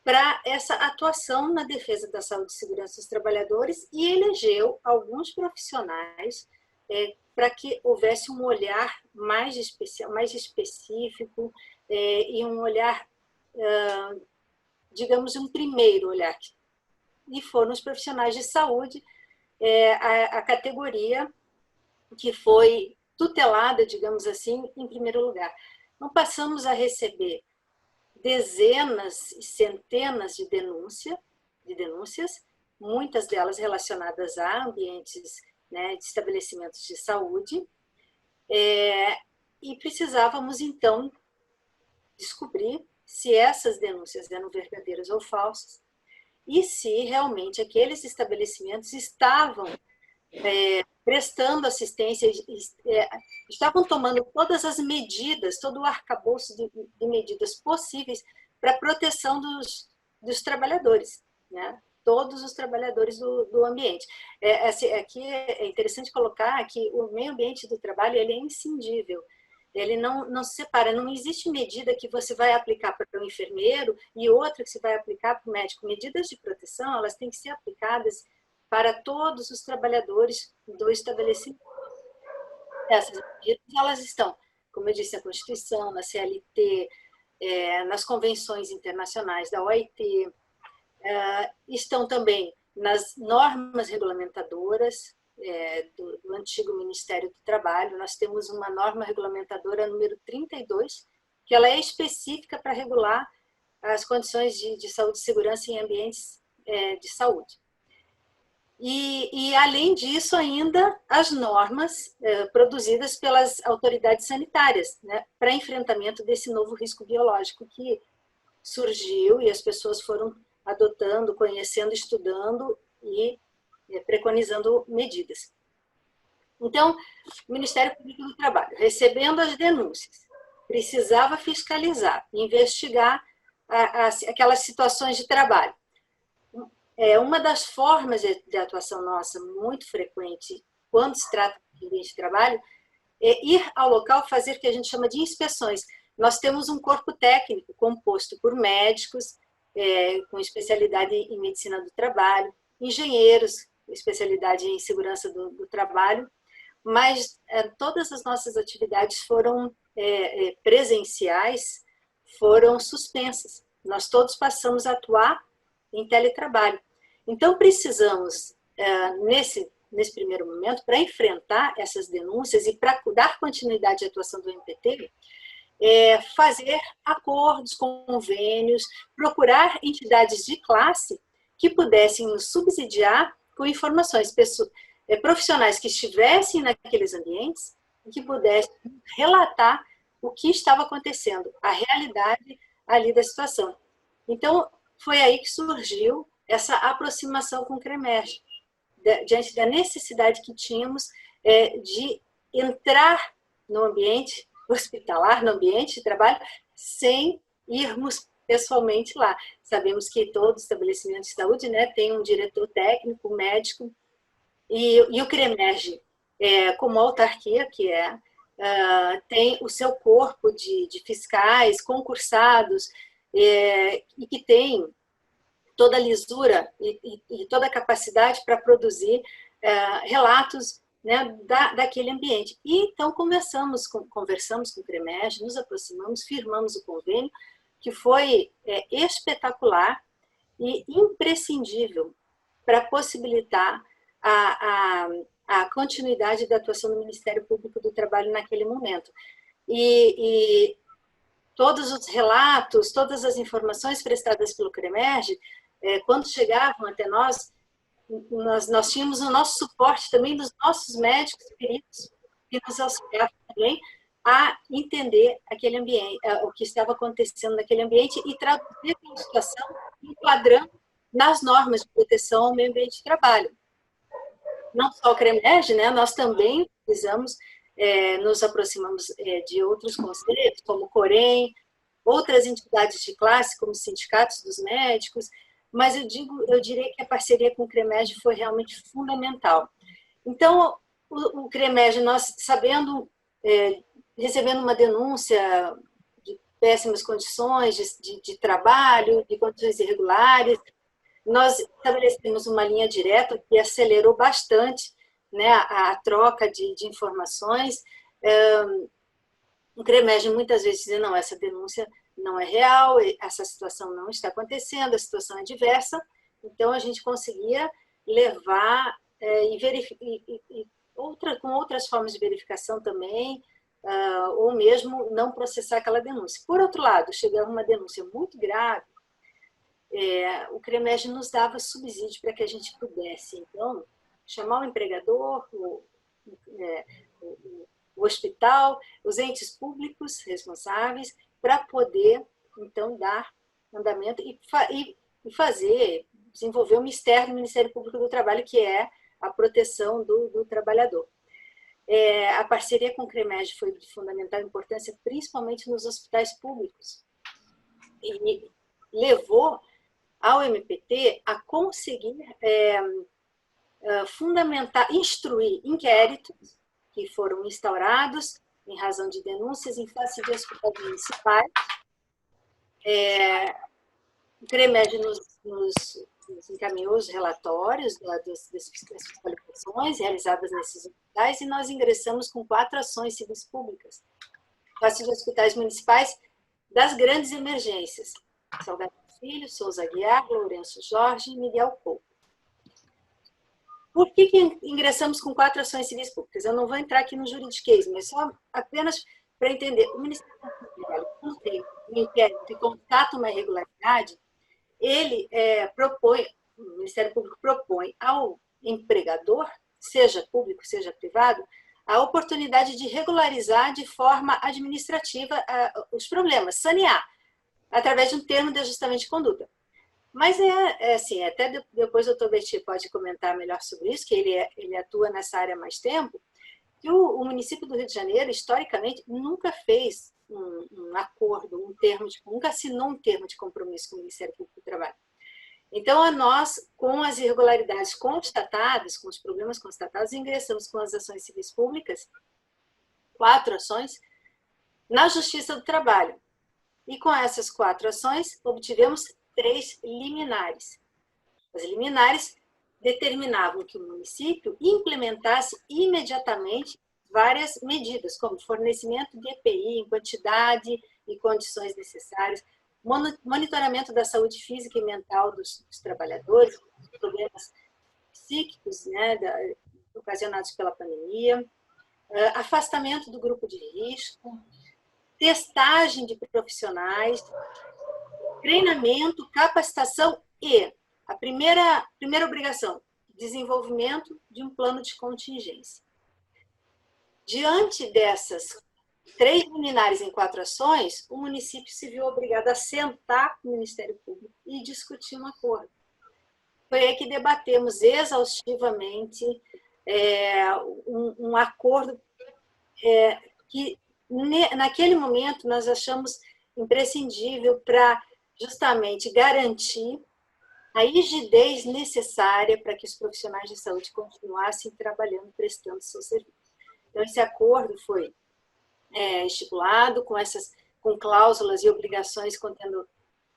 para essa atuação na defesa da saúde e segurança dos trabalhadores e elegeu alguns profissionais para que houvesse um olhar mais especial, mais específico e um olhar, digamos, um primeiro olhar. E foram os profissionais de saúde, a categoria que foi tutelada, digamos assim, em primeiro lugar. Então, passamos a receber dezenas e centenas de denúncias, muitas delas relacionadas a ambientes, né, de estabelecimentos de saúde, e precisávamos, então, descobrir se essas denúncias eram verdadeiras ou falsas e se realmente aqueles estabelecimentos estavam prestando assistência, estavam tomando todas as medidas, todo o arcabouço de medidas possíveis para a proteção dos trabalhadores, né? Todos os trabalhadores do ambiente. Aqui é interessante colocar que o meio ambiente do trabalho ele é inscindível, ele não se separa, não existe medida que você vai aplicar para o enfermeiro e outra que você vai aplicar para o médico. Medidas de proteção, elas têm que ser aplicadas para todos os trabalhadores do estabelecimento. Essas medidas, elas estão, como eu disse, na Constituição, na CLT, nas convenções internacionais da OIT, estão também nas normas regulamentadoras do antigo Ministério do Trabalho. Nós temos uma norma regulamentadora número 32, que ela é específica para regular as condições de saúde e segurança em ambientes de saúde. E, além disso, ainda as normas produzidas pelas autoridades sanitárias, né, para enfrentamento desse novo risco biológico que surgiu e as pessoas foram adotando, conhecendo, estudando e preconizando medidas. Então, o Ministério Público do Trabalho, recebendo as denúncias, precisava fiscalizar, investigar aquelas situações de trabalho. Uma das formas de atuação nossa, muito frequente, quando se trata de ambiente de trabalho, é ir ao local fazer o que a gente chama de inspeções. Nós temos um corpo técnico composto por médicos, com especialidade em medicina do trabalho, engenheiros, com especialidade em segurança do trabalho, mas todas as nossas atividades foram presenciais foram suspensas. Nós todos passamos a atuar em teletrabalho. Então, precisamos, nesse primeiro momento, para enfrentar essas denúncias e para dar continuidade à atuação do MPT, fazer acordos, convênios, procurar entidades de classe que pudessem nos subsidiar com informações, profissionais que estivessem naqueles ambientes e que pudessem relatar o que estava acontecendo, a realidade ali da situação. Então, foi aí que surgiu essa aproximação com o CREMERGE, diante da necessidade que tínhamos de entrar no ambiente hospitalar, no ambiente de trabalho, sem irmos pessoalmente lá. Sabemos que todo estabelecimento de saúde, né, tem um diretor técnico, um médico, e o CREMERGE, como autarquia que tem o seu corpo de fiscais, concursados, e que tem toda a lisura e toda a capacidade para produzir relatos, né, daquele ambiente. E então conversamos com o CREMERGE, nos aproximamos, firmamos o convênio, que foi espetacular e imprescindível para possibilitar a continuidade da atuação do Ministério Público do Trabalho naquele momento. E todos os relatos, todas as informações prestadas pelo CREMERGE, quando chegavam até nós tínhamos o nosso suporte também dos nossos médicos e peritos, que nos auxiliavam também a entender aquele ambiente, o que estava acontecendo naquele ambiente e traduzir aquela situação enquadrando nas normas de proteção ao meio ambiente de trabalho. Não só o CREMERGE, né, nós também nos aproximamos de outros conselhos, como o COREM, outras entidades de classe, como sindicatos dos médicos, mas eu diria que a parceria com o CREMERGE foi realmente fundamental. Então, o CREMERGE, nós recebendo uma denúncia de péssimas condições de trabalho, de condições irregulares, nós estabelecemos uma linha direta que acelerou bastante, né, a troca de informações. O CREMERGE muitas vezes dizia, não, essa denúncia não é real, essa situação não está acontecendo, a situação é diversa, então a gente conseguia levar com outras formas de verificação também, ou mesmo não processar aquela denúncia. Por outro lado, chegava uma denúncia muito grave, o CREMERGE nos dava subsídio para que a gente pudesse, então, chamar o empregador, o hospital, os entes públicos responsáveis, para poder, então, dar andamento e desenvolver o mistério do Ministério Público do Trabalho, que é a proteção do trabalhador. A parceria com o CREMERGE foi de fundamental importância, principalmente nos hospitais públicos, e levou ao MPT a conseguir instruir inquéritos que foram instaurados em razão de denúncias em face de hospitais municipais. O CREMERGE nos encaminhou os relatórios das fiscalizações realizadas nesses hospitais e nós ingressamos com 4 ações civis públicas, face de hospitais municipais das grandes emergências: Salgado Filho, Souza Aguiar, Lourenço Jorge e Miguel Couto. Por que ingressamos com 4 ações civis públicas? Eu não vou entrar aqui no juridiquês, mas só apenas para entender. O Ministério Público do Trabalho, quando tem um inquérito que constata uma irregularidade, o Ministério Público propõe ao empregador, seja público, seja privado, a oportunidade de regularizar de forma administrativa os problemas, sanear, através de um termo de ajustamento de conduta. Mas assim, até depois o doutor Berti pode comentar melhor sobre isso, que ele atua nessa área há mais tempo, que o município do Rio de Janeiro, historicamente, nunca fez um acordo, nunca assinou um termo de compromisso com o Ministério Público do Trabalho. Então, nós, com as irregularidades constatadas, com os problemas constatados, ingressamos com as ações civis públicas, 4 ações, na Justiça do Trabalho. E com essas 4 ações, obtivemos 3 liminares. As liminares determinavam que o município implementasse imediatamente várias medidas, como fornecimento de EPI em quantidade e condições necessárias, monitoramento da saúde física e mental dos trabalhadores, problemas psíquicos, né, ocasionados pela pandemia, afastamento do grupo de risco, testagem de profissionais, treinamento, capacitação e a primeira obrigação, desenvolvimento de um plano de contingência. Diante dessas 3 liminares em 4 ações, o município se viu obrigado a sentar com o Ministério Público e discutir um acordo. Foi aí que debatemos exaustivamente um acordo que, naquele momento, nós achamos imprescindível para justamente garantir a rigidez necessária para que os profissionais de saúde continuassem trabalhando, prestando seu serviço. Então, esse acordo foi estipulado com cláusulas e obrigações contendo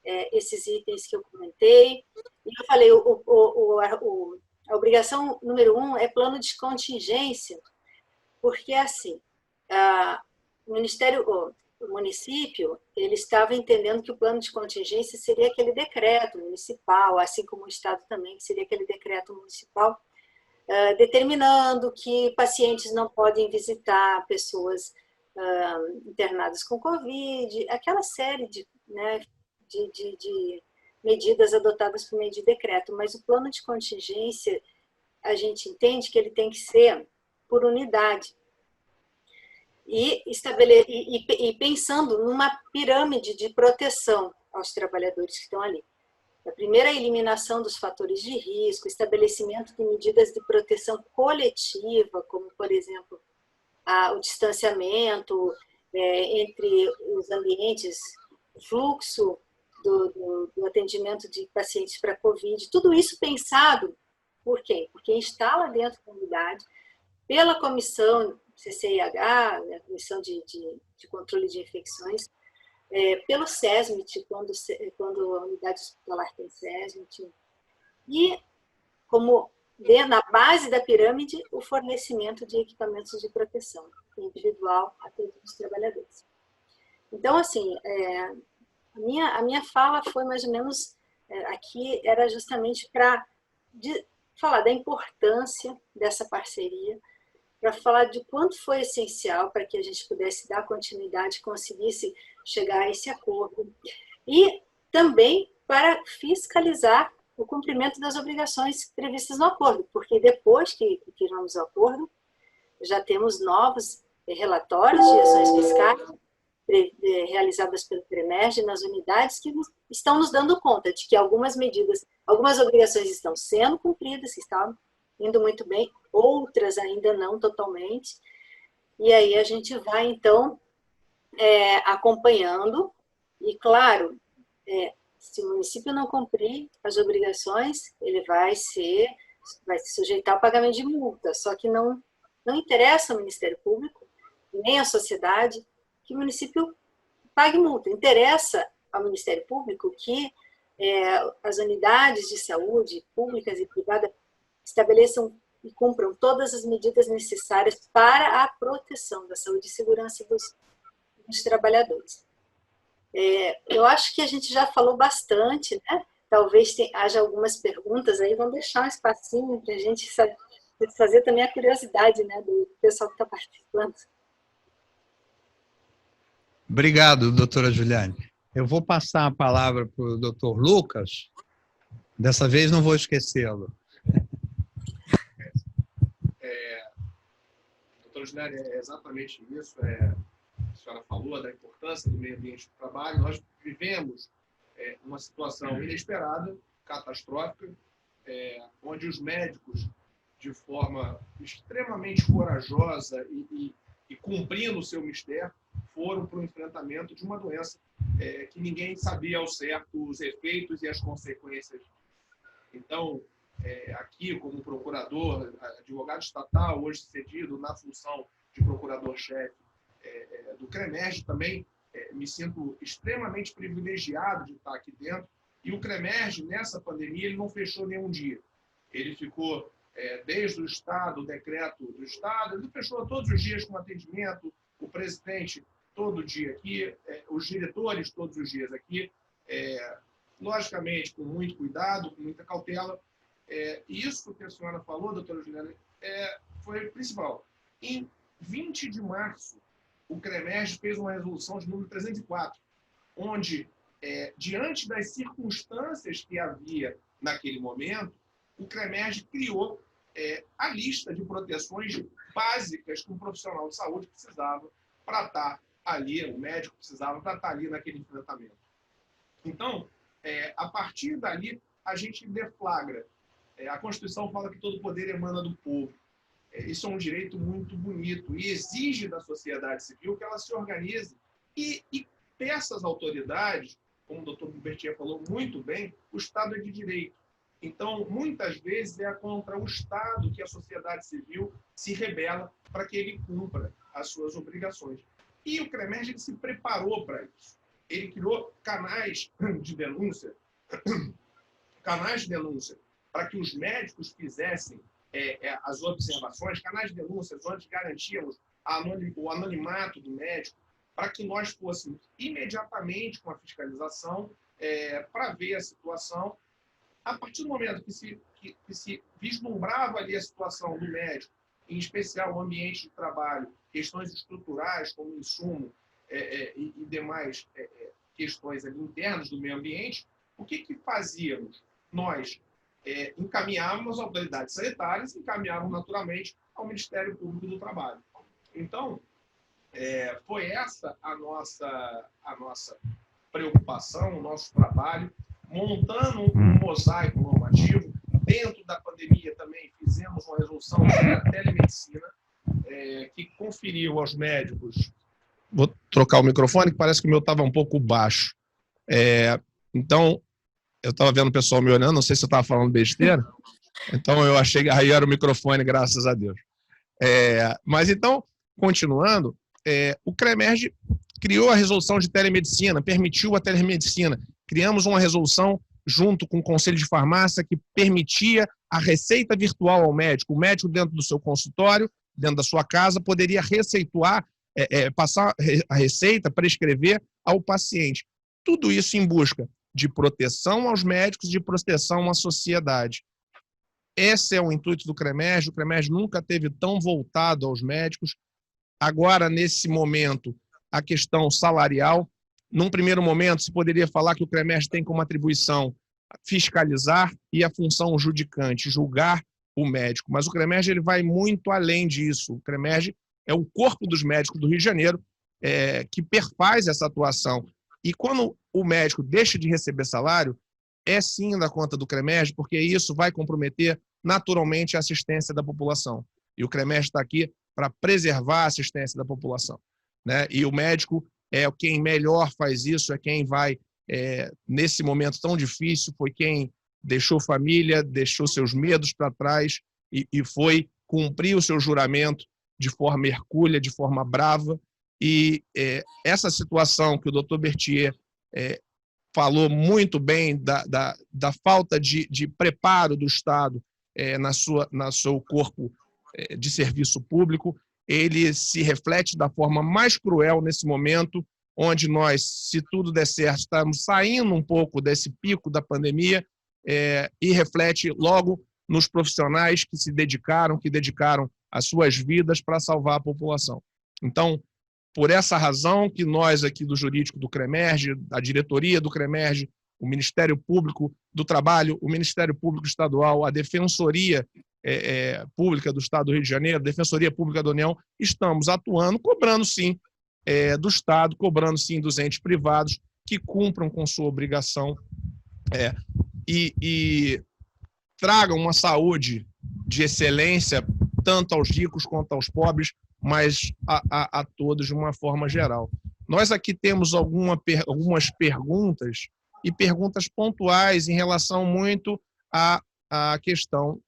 esses itens que eu comentei. E eu falei, a obrigação número 1 é plano de contingência, porque, assim, o município ele estava entendendo que o plano de contingência seria aquele decreto municipal, assim como o Estado também, que seria aquele decreto municipal, determinando que pacientes não podem visitar pessoas internadas com Covid, aquela série de medidas adotadas por meio de decreto. Mas o plano de contingência, a gente entende que ele tem que ser por unidade. E pensando numa pirâmide de proteção aos trabalhadores que estão ali. A primeira é a eliminação dos fatores de risco, estabelecimento de medidas de proteção coletiva, como, por exemplo, o distanciamento entre os ambientes, o fluxo do atendimento de pacientes para Covid, tudo isso pensado por quem? Por quem está lá dentro da unidade, pela comissão CCIH, a Comissão de Controle de Infecções, pelo SESMIT, quando a unidade hospitalar tem SESMIT, e como na base da pirâmide, o fornecimento de equipamentos de proteção individual a todos os trabalhadores. Então, assim, a minha fala foi mais ou menos, aqui era justamente para falar da importância dessa parceria, para falar de quanto foi essencial para que a gente pudesse dar continuidade, conseguisse chegar a esse acordo. E também para fiscalizar o cumprimento das obrigações previstas no acordo, porque depois que firmamos o acordo, já temos novos relatórios de ações fiscais realizadas pelo CREMERGE nas unidades que estão nos dando conta de que algumas obrigações estão sendo cumpridas, que estão indo muito bem, outras ainda não totalmente. E aí a gente vai, então, acompanhando. E, claro, se o município não cumprir as obrigações, ele vai se sujeitar ao pagamento de multa. Só que não interessa ao Ministério Público, nem à sociedade, que o município pague multa. Interessa ao Ministério Público que as unidades de saúde, públicas e privadas, estabeleçam e cumpram todas as medidas necessárias para a proteção da saúde e segurança dos trabalhadores. Eu acho que a gente já falou bastante, né? Talvez haja algumas perguntas aí, vamos deixar um espacinho para a gente fazer também a curiosidade, né, do pessoal que está participando.
Obrigado, doutora Juliane. Eu vou passar a palavra para o doutor Lucas. Dessa vez não vou esquecê-lo.
Doutora Juliane, é exatamente isso. A senhora falou da importância do meio ambiente do trabalho. Nós vivemos uma situação inesperada, catastrófica, onde os médicos, de forma extremamente corajosa e cumprindo o seu mistério, foram para o enfrentamento de uma doença que ninguém sabia ao certo os efeitos e as consequências. Então, aqui, como procurador, advogado estatal, hoje cedido na função de procurador-chefe do CREMERGE, também me sinto extremamente privilegiado de estar aqui dentro. E o CREMERGE, nessa pandemia, ele não fechou nenhum dia. Ele ficou, desde o Estado, o decreto do Estado, ele fechou todos os dias com atendimento, o presidente todo dia aqui, os diretores todos os dias aqui, logicamente com muito cuidado, com muita cautela. Isso que a senhora falou, doutora Juliana, foi o principal. Em 20 de março, o CREMERGE fez uma resolução de número 304, onde, diante das circunstâncias que havia naquele momento, o CREMERGE criou a lista de proteções básicas que um profissional de saúde precisava para estar ali, o médico precisava para estar ali naquele enfrentamento. Então, a partir dali, a gente deflagra. A Constituição fala que todo poder emana do povo. Isso é um direito muito bonito e exige da sociedade civil que ela se organize e peça às autoridades, como o doutor Bertier falou muito bem, o Estado é de direito. Então, muitas vezes é contra o Estado que a sociedade civil se rebela para que ele cumpra as suas obrigações. E o CREMERGE ele se preparou para isso. Ele criou canais de denúncia para que os médicos fizessem as observações, canais de denúncias onde garantíamos o anonimato do médico, para que nós fôssemos imediatamente com a fiscalização para ver a situação. A partir do momento que se vislumbrava ali a situação do médico, em especial o ambiente de trabalho, questões estruturais como insumo e demais questões ali internas do meio ambiente, o que fazíamos? Nós encaminhávamos as autoridades sanitárias, encaminhávamos naturalmente ao Ministério Público do Trabalho. Então, foi essa a nossa preocupação, o nosso trabalho, montando um mosaico normativo. Dentro da pandemia também fizemos uma resolução sobre a telemedicina, que conferiu aos médicos... Vou trocar o microfone, que parece que o meu estava um pouco baixo. Então, eu estava vendo o pessoal me olhando, não sei se eu estava falando besteira, então eu achei que aí era o microfone, graças a Deus. Mas então, continuando, o CREMERGE criou a resolução de telemedicina, permitiu a telemedicina. Criamos uma resolução junto com o Conselho de Farmácia que permitia a receita virtual ao médico. O médico, dentro do seu consultório, dentro da sua casa, poderia receituar, passar a receita, prescrever ao paciente. Tudo isso em busca de proteção aos médicos, de proteção à sociedade. Esse é o intuito do CREMERGE. O CREMERGE nunca esteve tão voltado aos médicos. Agora, nesse momento, a questão salarial. Num primeiro momento, se poderia falar que o CREMERGE tem como atribuição fiscalizar e a função judicante, julgar o médico. Mas o CREMERGE ele vai muito além disso. O CREMERGE é o corpo dos médicos do Rio de Janeiro que perfaz essa atuação. E quando o médico deixa de receber salário, é sim da conta do CREMERGE, porque isso vai comprometer naturalmente a assistência da população. E o CREMERGE está aqui para preservar a assistência da população, né? E o médico é quem melhor faz isso, é quem vai, nesse momento tão difícil, foi quem deixou família, deixou seus medos para trás e foi cumprir o seu juramento de forma hercúlea, de forma brava. E essa situação que o doutor Bertier falou muito bem da falta de preparo do Estado no seu corpo de serviço público, ele se reflete da forma mais cruel nesse momento, onde nós, se tudo der certo, estamos saindo um pouco desse pico da pandemia e reflete logo nos profissionais que se dedicaram, as suas vidas para salvar a população. Então, por essa razão que nós aqui do Jurídico do CREMERGE, a diretoria do CREMERGE, o Ministério Público do Trabalho, o Ministério Público Estadual, a Defensoria Pública do Estado do Rio de Janeiro, a Defensoria Pública da União, estamos atuando, cobrando sim do Estado, cobrando sim dos entes privados que cumpram com sua obrigação e tragam uma saúde de excelência tanto aos ricos quanto aos pobres, mas a todos de uma forma geral. Nós aqui temos algumas perguntas e perguntas pontuais em relação muito à questão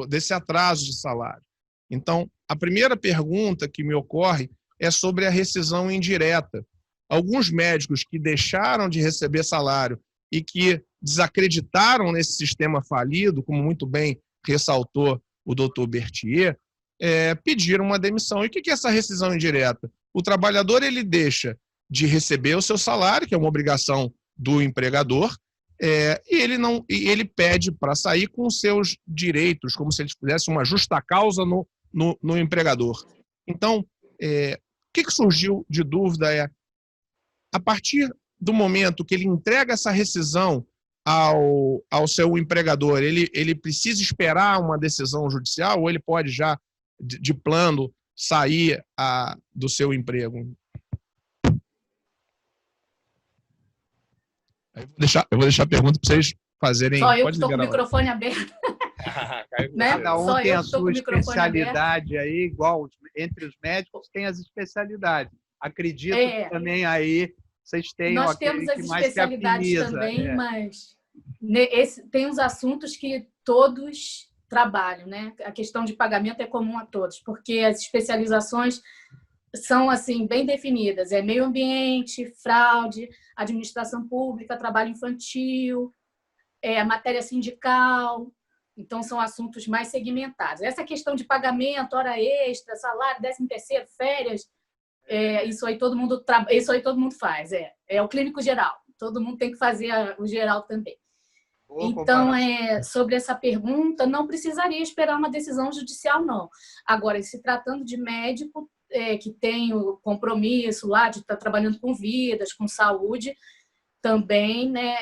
desse atraso de salário. Então, a primeira pergunta que me ocorre é sobre a rescisão indireta. Alguns médicos que deixaram de receber salário e que desacreditaram nesse sistema falido, como muito bem ressaltou o doutor Bertier,
pedir uma demissão. E o que é essa rescisão indireta? O trabalhador ele deixa de receber o seu salário, que é uma obrigação do empregador, e ele pede para sair com os seus direitos, como se ele fizesse uma justa causa no empregador. Então, o que surgiu de dúvida a partir do momento que ele entrega essa rescisão ao seu empregador, ele precisa esperar uma decisão judicial ou ele pode já, de plano, sair do seu emprego? Eu vou deixar a pergunta para vocês fazerem.
Só eu que estou com o microfone aberto.
Né? Cada um tem a sua especialidade aí, igual entre os médicos tem as especialidades. Acredito que também aí vocês tenham
nós temos as especialidades também, mas tem uns assuntos que todos trabalham, né? A questão de pagamento é comum a todos, porque as especializações são assim bem definidas, meio ambiente, fraude, administração pública, trabalho infantil, a matéria sindical, então são assuntos mais segmentados. Essa questão de pagamento, hora extra, salário, 13º, férias, isso aí todo mundo faz, é o clínico geral, todo mundo tem que fazer o geral também. Então, sobre essa pergunta, não precisaria esperar uma decisão judicial, não. Agora, se tratando de médico que tem o compromisso lá de estar trabalhando com vidas, com saúde, também, né,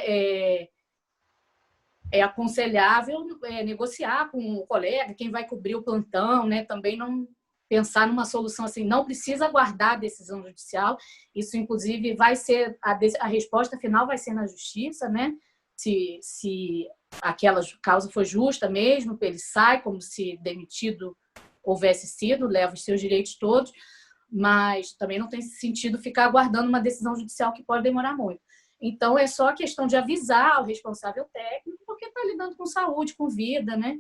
é aconselhável negociar com o colega, quem vai cobrir o plantão, né, também não pensar numa solução assim, não precisa aguardar a decisão judicial, isso, inclusive, vai ser, a resposta final vai ser na justiça, né, se aquela causa for justa mesmo, ele sai como se demitido houvesse sido, leva os seus direitos todos, mas também não tem sentido ficar aguardando uma decisão judicial que pode demorar muito. Então, é só a questão de avisar o responsável técnico, porque está lidando com saúde, com vida, né?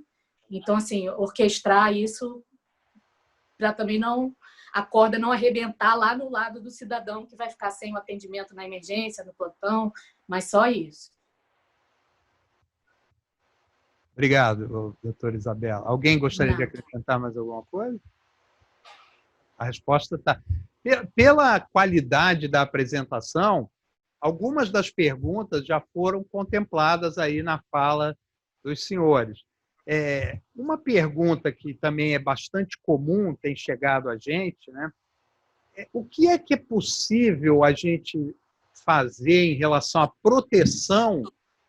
Então, assim, orquestrar isso para também a corda não arrebentar lá no lado do cidadão que vai ficar sem o atendimento na emergência, no plantão, mas só isso.
Obrigado, doutora Isabela. Alguém gostaria de acrescentar mais alguma coisa? A resposta está... Pela qualidade da apresentação, algumas das perguntas já foram contempladas aí na fala dos senhores. Uma pergunta que também é bastante comum, tem chegado a gente, né? O que é possível a gente fazer em relação à proteção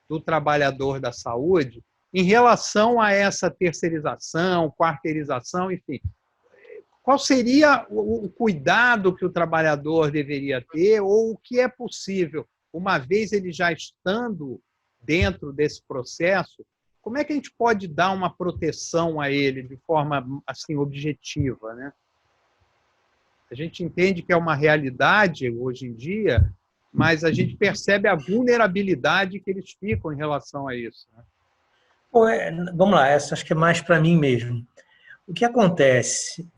do trabalhador da saúde em relação a essa terceirização, quarteirização, enfim? Qual seria o cuidado que o trabalhador deveria ter ou o que é possível, uma vez ele já estando dentro desse processo, como é que a gente pode dar uma proteção a ele de forma assim, objetiva, né? A gente entende que é uma realidade hoje em dia, mas a gente percebe a vulnerabilidade que eles ficam em relação a isso, né?
Vamos lá, essa acho que é mais para mim mesmo. O que acontece,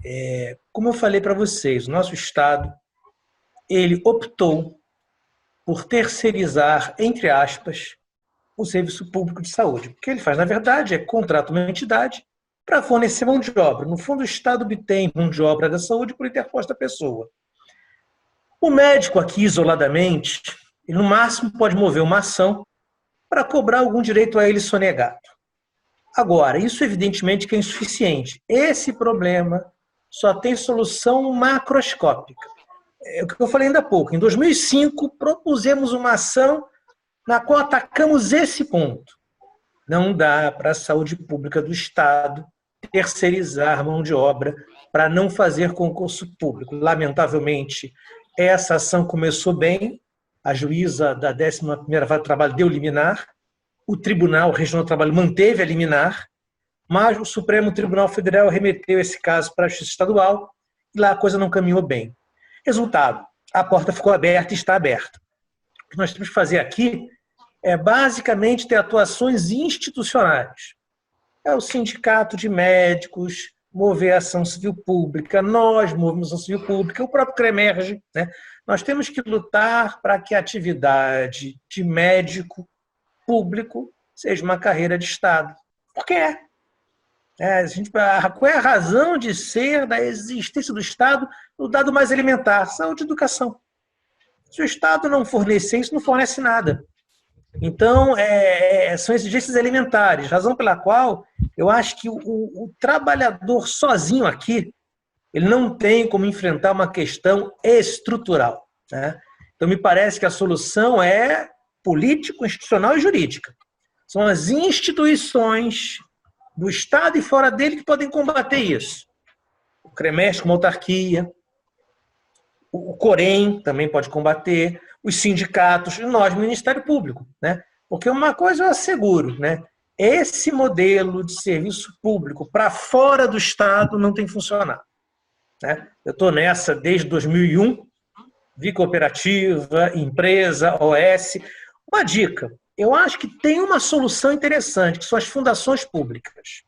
como eu falei para vocês, o nosso Estado ele optou por terceirizar, entre aspas, o serviço público de saúde. O que ele faz, na verdade, é contratar uma entidade para fornecer mão de obra. No fundo, o Estado obtém mão de obra da saúde por interposta pessoa. O médico aqui, isoladamente, ele no máximo pode mover uma ação para cobrar algum direito a ele sonegado. Agora, isso evidentemente que é insuficiente. Esse problema só tem solução macroscópica. É o que eu falei ainda há pouco. Em 2005, propusemos uma ação na qual atacamos esse ponto. Não dá para a saúde pública do Estado terceirizar mão de obra para não fazer concurso público. Lamentavelmente, essa ação começou bem, a juíza da 11ª Vara do Trabalho deu liminar, o Tribunal Regional do Trabalho manteve a liminar, mas o Supremo Tribunal Federal remeteu esse caso para a Justiça Estadual e lá a coisa não caminhou bem. Resultado, a porta ficou aberta e está aberta. O que nós temos que fazer aqui é basicamente ter atuações institucionais. É o sindicato de médicos, mover a ação civil pública, nós movemos a ação civil pública, o próprio CREMERGE, né? Nós temos que lutar para que a atividade de médico público seja uma carreira de Estado. Porque é. Qual é a razão de ser da existência do Estado no dado mais elementar? Saúde e educação. Se o Estado não fornecer isso, não fornece nada. Então, são exigências elementares, razão pela qual eu acho que o trabalhador sozinho aqui, ele não tem como enfrentar uma questão estrutural, né? Então, me parece que a solução é político, institucional e jurídica. São as instituições do Estado e fora dele que podem combater isso. O CREMERS como autarquia, o COREM também pode combater, os sindicatos e nós, Ministério Público, né? Porque uma coisa eu asseguro, né? Esse modelo de serviço público para fora do Estado não tem funcionado, né? Eu estou nessa desde 2001, vi cooperativa, empresa, OS. Uma dica, eu acho que tem uma solução interessante, que são as fundações públicas.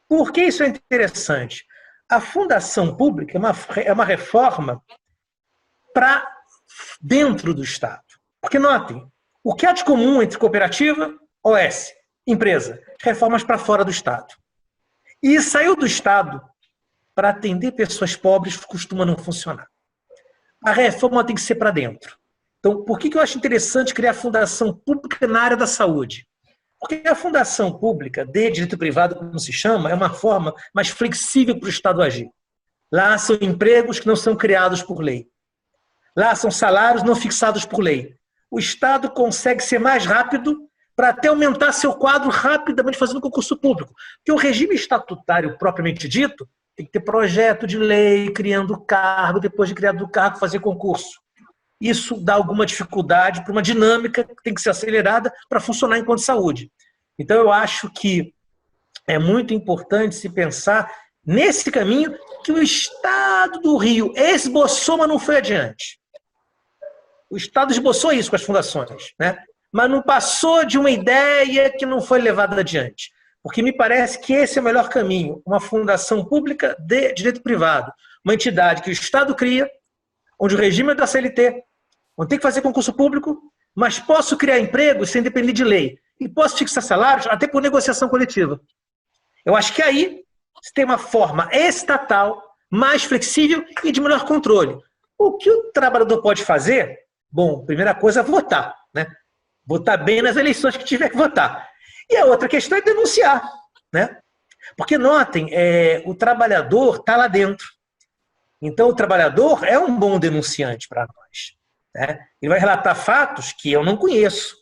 Por que isso é interessante? A fundação pública é uma reforma para dentro do Estado. Porque, notem, o que há de comum entre cooperativa, OS, empresa, reformas para fora do Estado. E saiu do Estado para atender pessoas pobres costuma não funcionar. A reforma tem que ser para dentro. Então, por que eu acho interessante criar a fundação pública na área da saúde? Porque a fundação pública, de direito privado, como se chama, é uma forma mais flexível para o Estado agir. Lá são empregos que não são criados por lei. Lá são salários não fixados por lei. O Estado consegue ser mais rápido para até aumentar seu quadro rapidamente fazendo concurso público. Porque o regime estatutário propriamente dito tem que ter projeto de lei, criando cargo, depois de criado o cargo, fazer concurso. Isso dá alguma dificuldade para uma dinâmica que tem que ser acelerada para funcionar enquanto saúde. Então, eu acho que é muito importante se pensar nesse caminho que o Estado do Rio esboçou, mas não foi adiante. O Estado esboçou isso com as fundações, né? Mas não passou de uma ideia que não foi levada adiante. Porque me parece que esse é o melhor caminho. Uma fundação pública de direito privado. Uma entidade que o Estado cria, onde o regime é da CLT, onde tem que fazer concurso público, mas posso criar empregos sem depender de lei. E posso fixar salários até por negociação coletiva. Eu acho que aí você tem uma forma estatal, mais flexível e de melhor controle. O que o trabalhador pode fazer? Bom, primeira coisa é votar, né? Votar bem nas eleições que tiver que votar. E a outra questão é denunciar, né? Porque, notem, o trabalhador está lá dentro. Então, o trabalhador é um bom denunciante para nós, né? Ele vai relatar fatos que eu não conheço.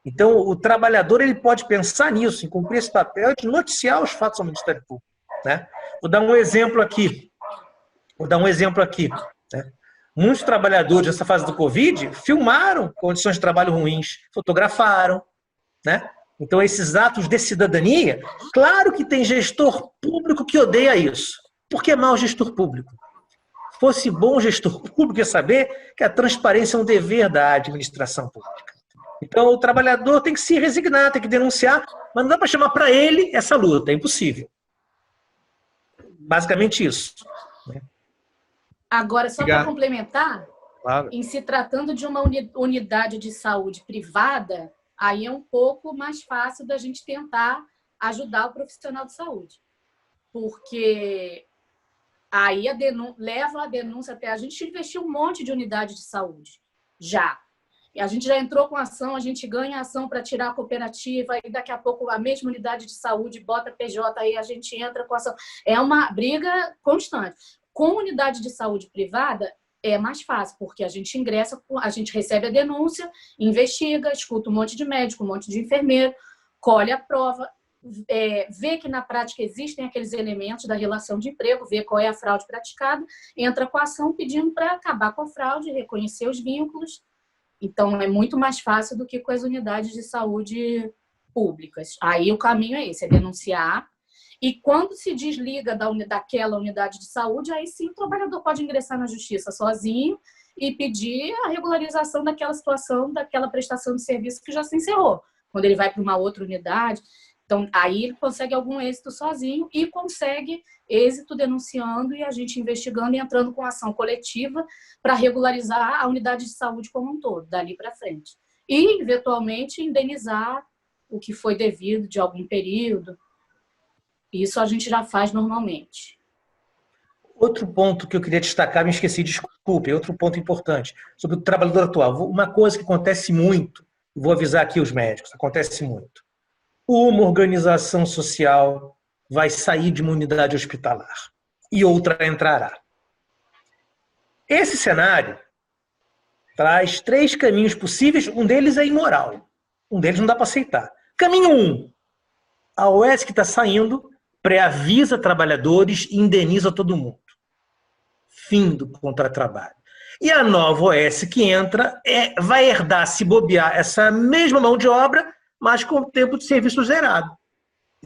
Então, o trabalhador ele pode pensar nisso, em cumprir esse papel de noticiar os fatos ao Ministério Público, né? Vou dar um exemplo aqui. Né? Muitos trabalhadores nessa fase do Covid filmaram condições de trabalho ruins, fotografaram, né? Então, esses atos de cidadania, claro que tem gestor público que odeia isso. Por que mau gestor público? Fosse bom gestor público ia saber que a transparência é um dever da administração pública. Então, o trabalhador tem que se resignar, tem que denunciar, mas não dá para chamar para ele essa luta, é impossível. Basicamente isso.
Agora, só para complementar,
claro,
em se tratando de uma unidade de saúde privada, aí é um pouco mais fácil da gente tentar ajudar o profissional de saúde. Porque aí leva a denúncia até... A gente investiu um monte de unidade de saúde, já. E a gente já entrou com ação, a gente ganha ação para tirar a cooperativa, e daqui a pouco a mesma unidade de saúde bota PJ, aí a gente entra com ação. É uma briga constante. Com unidade de saúde privada, é mais fácil, porque a gente ingressa, a gente recebe a denúncia, investiga, escuta um monte de médico, um monte de enfermeiro, colhe a prova, vê que na prática existem aqueles elementos da relação de emprego, vê qual é a fraude praticada, entra com a ação pedindo para acabar com a fraude, reconhecer os vínculos. Então, é muito mais fácil do que com as unidades de saúde públicas. Aí o caminho é esse, é denunciar. E quando se desliga daquela unidade de saúde, aí sim o trabalhador pode ingressar na justiça sozinho e pedir a regularização daquela situação, daquela prestação de serviço que já se encerrou. Quando ele vai para uma outra unidade, então aí ele consegue algum êxito sozinho e consegue êxito denunciando e a gente investigando e entrando com ação coletiva para regularizar a unidade de saúde como um todo, dali para frente. E, eventualmente, indenizar o que foi devido de algum período. Isso a gente já faz normalmente.
Outro ponto que eu queria destacar, me esqueci, desculpe, outro ponto importante, sobre o trabalhador atual. Uma coisa que acontece muito, vou avisar aqui os médicos, acontece muito. Uma organização social vai sair de uma unidade hospitalar e outra entrará. Esse cenário traz 3 caminhos possíveis, um deles é imoral, um deles não dá para aceitar. Caminho 1, a OS que está saindo pré-avisa trabalhadores e indeniza todo mundo. Fim do contrato-trabalho. E a nova OS que entra vai herdar, se bobear, essa mesma mão de obra, mas com o tempo de serviço zerado.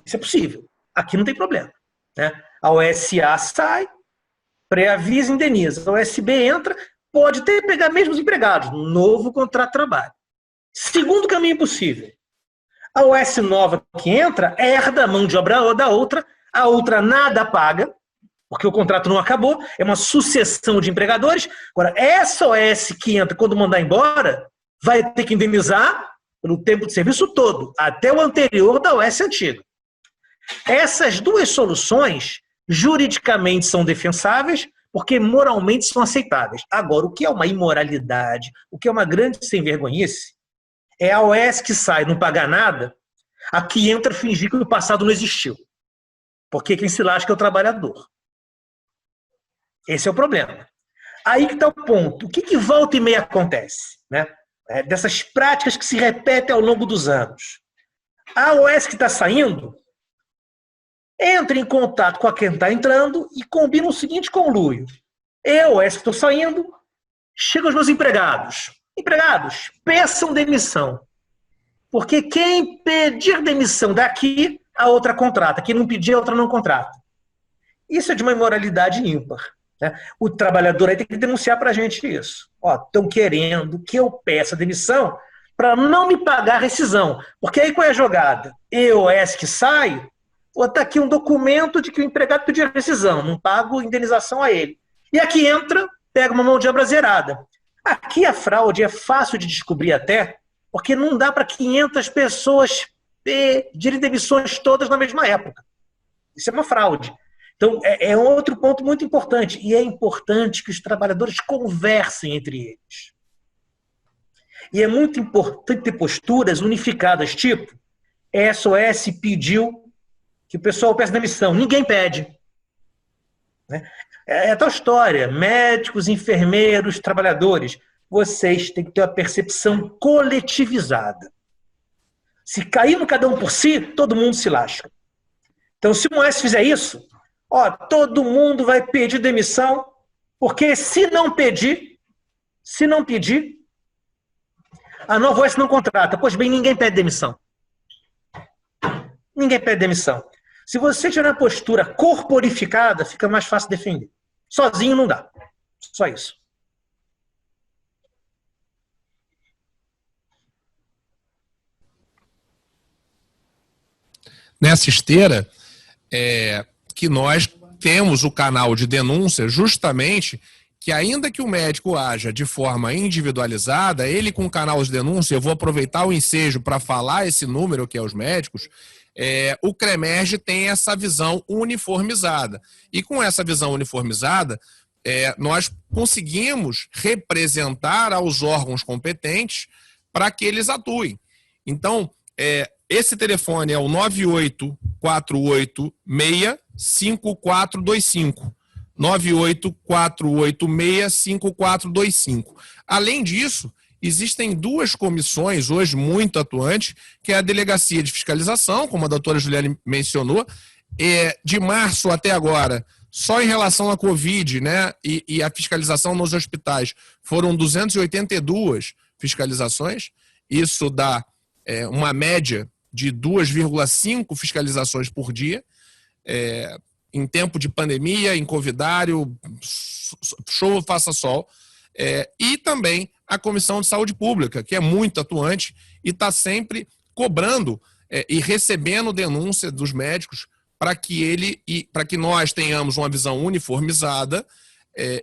Isso é possível. Aqui não tem problema, né? A OSA sai, pré-avisa, indeniza. A OSB entra, pode até pegar mesmo os empregados, novo contrato de trabalho. Segundo caminho possível. A OS nova que entra herda a mão de obra da outra, a outra nada paga, porque o contrato não acabou, é uma sucessão de empregadores. Agora, essa OS que entra, quando mandar embora, vai ter que indenizar pelo tempo de serviço todo, até o anterior da OS antiga. Essas 2 soluções, juridicamente, são defensáveis, porque moralmente são aceitáveis. Agora, o que é uma imoralidade, o que é uma grande sem-vergonhice, é a OS que sai, não pagar nada, a que entra fingir que o passado não existiu. Porque quem se lasca é o trabalhador. Esse é o problema. Aí que está o ponto. O que volta e meia acontece, né? Dessas práticas que se repetem ao longo dos anos. A OS que está saindo entra em contato com a quem está entrando e combina o seguinte conluio. Eu, OS que estou saindo, chego aos meus empregados. Empregados, peçam demissão. Porque quem pedir demissão daqui, a outra contrata. Quem não pedir, a outra não contrata. Isso é de uma imoralidade ímpar. O trabalhador aí tem que denunciar para a gente isso. Estão querendo que eu peça demissão para não me pagar a rescisão. Porque aí qual é a jogada? Eu, OS que saio, vou estar aqui um documento de que o empregado pediu a rescisão, não pago indenização a ele. E aqui entra, pega uma mão de obra zerada. Aqui a fraude é fácil de descobrir até, porque não dá para 500 pessoas pedirem demissões todas na mesma época. Isso é uma fraude. Então, é outro ponto muito importante. E é importante que os trabalhadores conversem entre eles. E é muito importante ter posturas unificadas, tipo, SOS pediu que o pessoal peça demissão. Ninguém pede. É tal história. Médicos, enfermeiros, trabalhadores, vocês têm que ter uma percepção coletivizada. Se cair no cada um por si, todo mundo se lasca. Então, se o OS fizer isso, todo mundo vai pedir demissão, porque se não pedir, a nova OS não contrata. Pois bem, ninguém pede demissão. Ninguém pede demissão. Se você tiver uma postura corporificada, fica mais fácil defender. Sozinho não dá. Só isso.
Nessa esteira, que nós temos o canal de denúncia justamente que ainda que o médico haja de forma individualizada, ele com o canal de denúncia, eu vou aproveitar o ensejo para falar esse número que é os médicos, o CREMERGE tem essa visão uniformizada. E com essa visão uniformizada, nós conseguimos representar aos órgãos competentes para que eles atuem. Então, esse telefone é o 98486-5425. 98486-5425. Além disso, existem 2 comissões hoje muito atuantes, que é a Delegacia de Fiscalização, como a doutora Juliane mencionou, de março até agora, só em relação à Covid, né, e a fiscalização nos hospitais, foram 282 fiscalizações. Isso dá uma média de 2,5 fiscalizações por dia, em tempo de pandemia, em covidário, chuva, faça sol, e também a Comissão de Saúde Pública, que é muito atuante e está sempre cobrando e recebendo denúncia dos médicos para que nós tenhamos uma visão uniformizada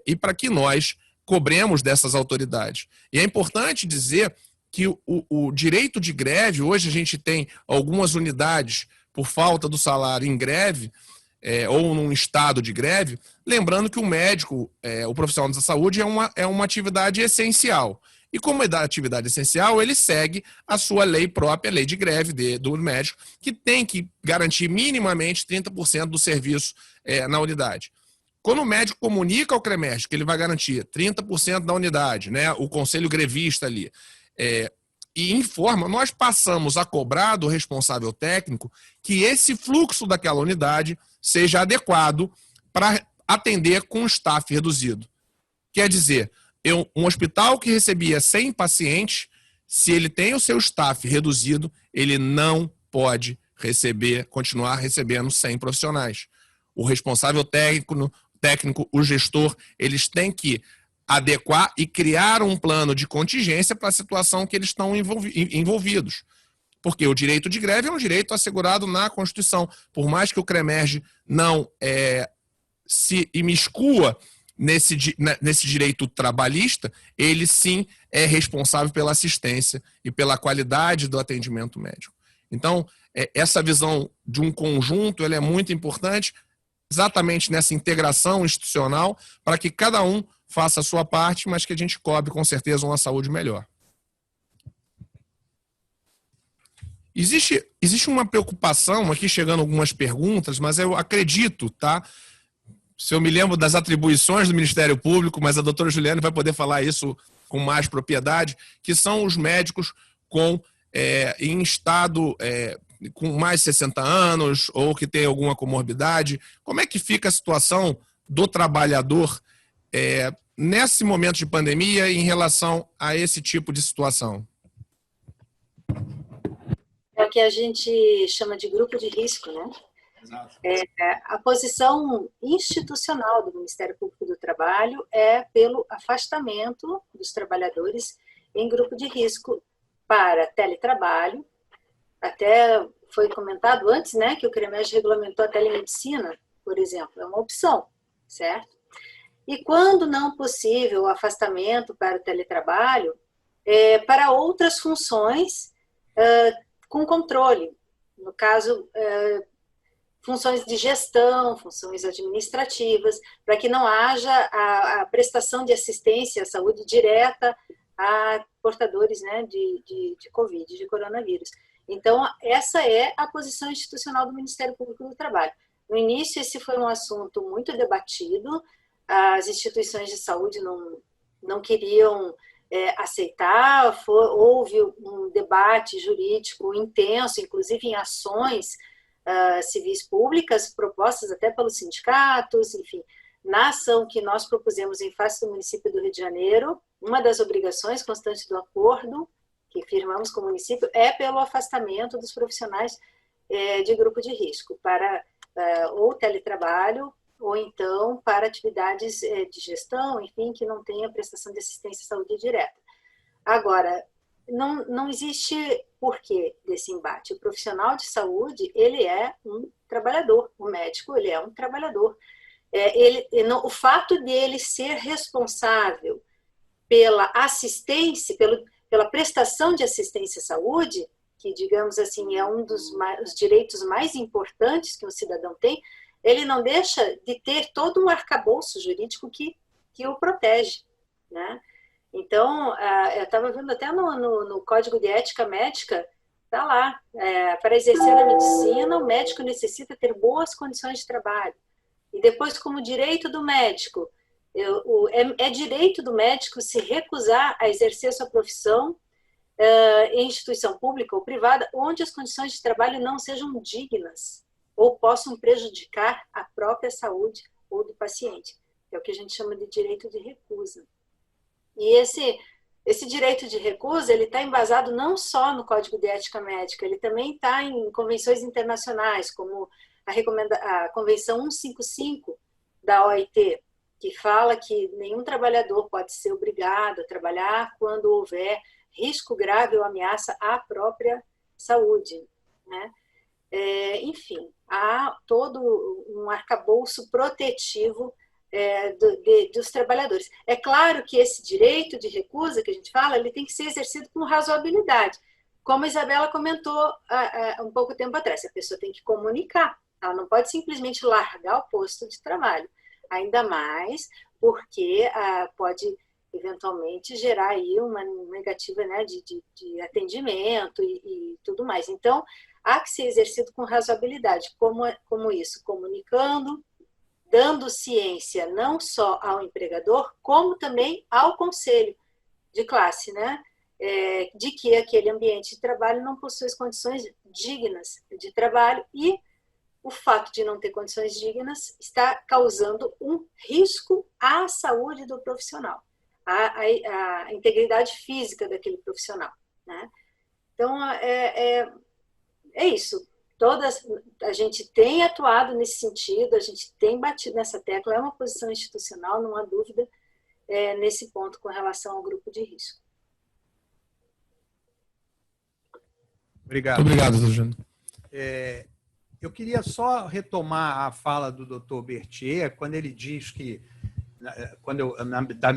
e para que nós cobremos dessas autoridades. E é importante dizer que o direito de greve, hoje a gente tem algumas unidades por falta do salário em greve, ou num estado de greve, lembrando que o médico, o profissional da saúde, é uma atividade essencial. E como é da atividade essencial, ele segue a sua lei própria, a lei de greve do médico, que tem que garantir minimamente 30% do serviço na unidade. Quando o médico comunica ao CREMERG que ele vai garantir 30% da unidade, né, o conselho grevista ali, e informa, nós passamos a cobrar do responsável técnico que esse fluxo daquela unidade seja adequado para atender com staff reduzido. Quer dizer, um hospital que recebia 100 pacientes, se ele tem o seu staff reduzido, ele não pode continuar recebendo 100 profissionais. O responsável técnico, o gestor, eles têm que adequar e criar um plano de contingência para a situação que eles estão envolvidos. Porque o direito de greve é um direito assegurado na Constituição. Por mais que o CREMERG não se imiscua nesse direito trabalhista, ele sim é responsável pela assistência e pela qualidade do atendimento médico. Então, essa visão de um conjunto ela é muito importante, exatamente nessa integração institucional, para que cada um faça a sua parte, mas que a gente cobre com certeza uma saúde melhor. Existe uma preocupação, aqui chegando algumas perguntas, mas eu acredito, tá? Se eu me lembro das atribuições do Ministério Público, mas a doutora Juliane vai poder falar isso com mais propriedade, que são os médicos em estado com mais de 60 anos ou que tem alguma comorbidade. Como é que fica a situação do trabalhador nesse momento de pandemia em relação a esse tipo de situação?
É o que a gente chama de grupo de risco, né?
Exato.
A posição institucional do Ministério Público do Trabalho é pelo afastamento dos trabalhadores em grupo de risco para teletrabalho. Até foi comentado antes, né, que o CREMERG regulamentou a telemedicina, por exemplo, é uma opção, certo? E quando não possível o afastamento para o teletrabalho, para outras funções com controle, no caso, funções de gestão, funções administrativas, para que não haja a prestação de assistência à saúde direta a portadores, né, de Covid, de coronavírus. Então, essa é a posição institucional do Ministério Público do Trabalho. No início, esse foi um assunto muito debatido, as instituições de saúde não queriam aceitar, houve um debate jurídico intenso, inclusive em ações civis públicas, propostas até pelos sindicatos, enfim. Na ação que nós propusemos em face do município do Rio de Janeiro, uma das obrigações constantes do acordo que firmamos com o município é pelo afastamento dos profissionais de grupo de risco para ou teletrabalho ou então para atividades de gestão, enfim, que não tenha prestação de assistência à saúde direta. Agora, não existe porquê desse embate. O profissional de saúde, ele é um trabalhador, o médico, ele é um trabalhador. O fato dele ser responsável pela assistência, pela prestação de assistência à saúde, que, digamos assim, é um dos direitos mais importantes que um cidadão tem, ele não deixa de ter todo um arcabouço jurídico que o protege, né? Então, eu estava vendo até no Código de Ética Médica, está lá, para exercer a medicina, o médico necessita ter boas condições de trabalho. E depois, como direito do médico, é direito do médico se recusar a exercer sua profissão em instituição pública ou privada, onde as condições de trabalho não sejam dignas ou possam prejudicar a própria saúde ou do paciente. É o que a gente chama de direito de recusa. E esse direito de recusa, ele está embasado não só no Código de Ética Médica, ele também está em convenções internacionais, como a Convenção 155 da OIT, que fala que nenhum trabalhador pode ser obrigado a trabalhar quando houver risco grave ou ameaça à própria saúde, né? Enfim, há todo um arcabouço protetivo dos trabalhadores. É claro que esse direito de recusa que a gente fala, ele tem que ser exercido com razoabilidade. como a Isabela comentou um pouco tempo atrás, a pessoa tem que comunicar, ela não pode simplesmente largar o posto de trabalho, ainda mais porque pode eventualmente gerar aí uma negativa, né, de atendimento e tudo mais. Então, há que ser exercido com razoabilidade, como isso, comunicando, dando ciência não só ao empregador, como também ao conselho de classe, né? De que aquele ambiente de trabalho não possui as condições dignas de trabalho e o fato de não ter condições dignas está causando um risco à saúde do profissional, à integridade física daquele profissional, né? Então, é isso. A gente tem atuado nesse sentido, a gente tem batido nessa tecla, é uma posição institucional, não há dúvida, nesse ponto com relação ao grupo de risco.
Obrigado.
Muito obrigado, doutor Júnior.
Eu queria só retomar a fala do doutor Berthier, quando ele diz que,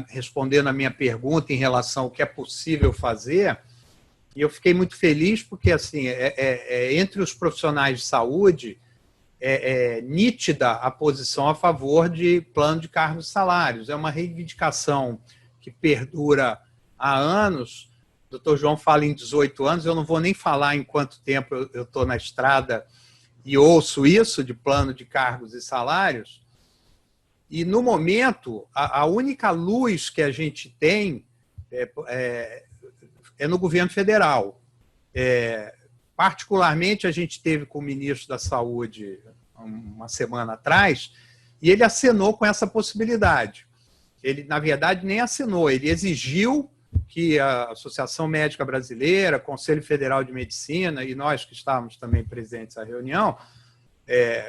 respondendo a minha pergunta em relação ao que é possível fazer, e eu fiquei muito feliz porque, assim, entre os profissionais de saúde, é nítida a posição a favor de plano de cargos e salários. É uma reivindicação que perdura há anos. O doutor João fala em 18 anos, eu não vou nem falar em quanto tempo eu estou na estrada e ouço isso de plano de cargos e salários. E, no momento, a única luz que a gente tem é no governo federal. Particularmente, a gente teve com o ministro da Saúde uma semana atrás, e ele acenou com essa possibilidade. Ele, na verdade, nem assinou, ele exigiu que a Associação Médica Brasileira, Conselho Federal de Medicina e nós que estávamos também presentes na reunião,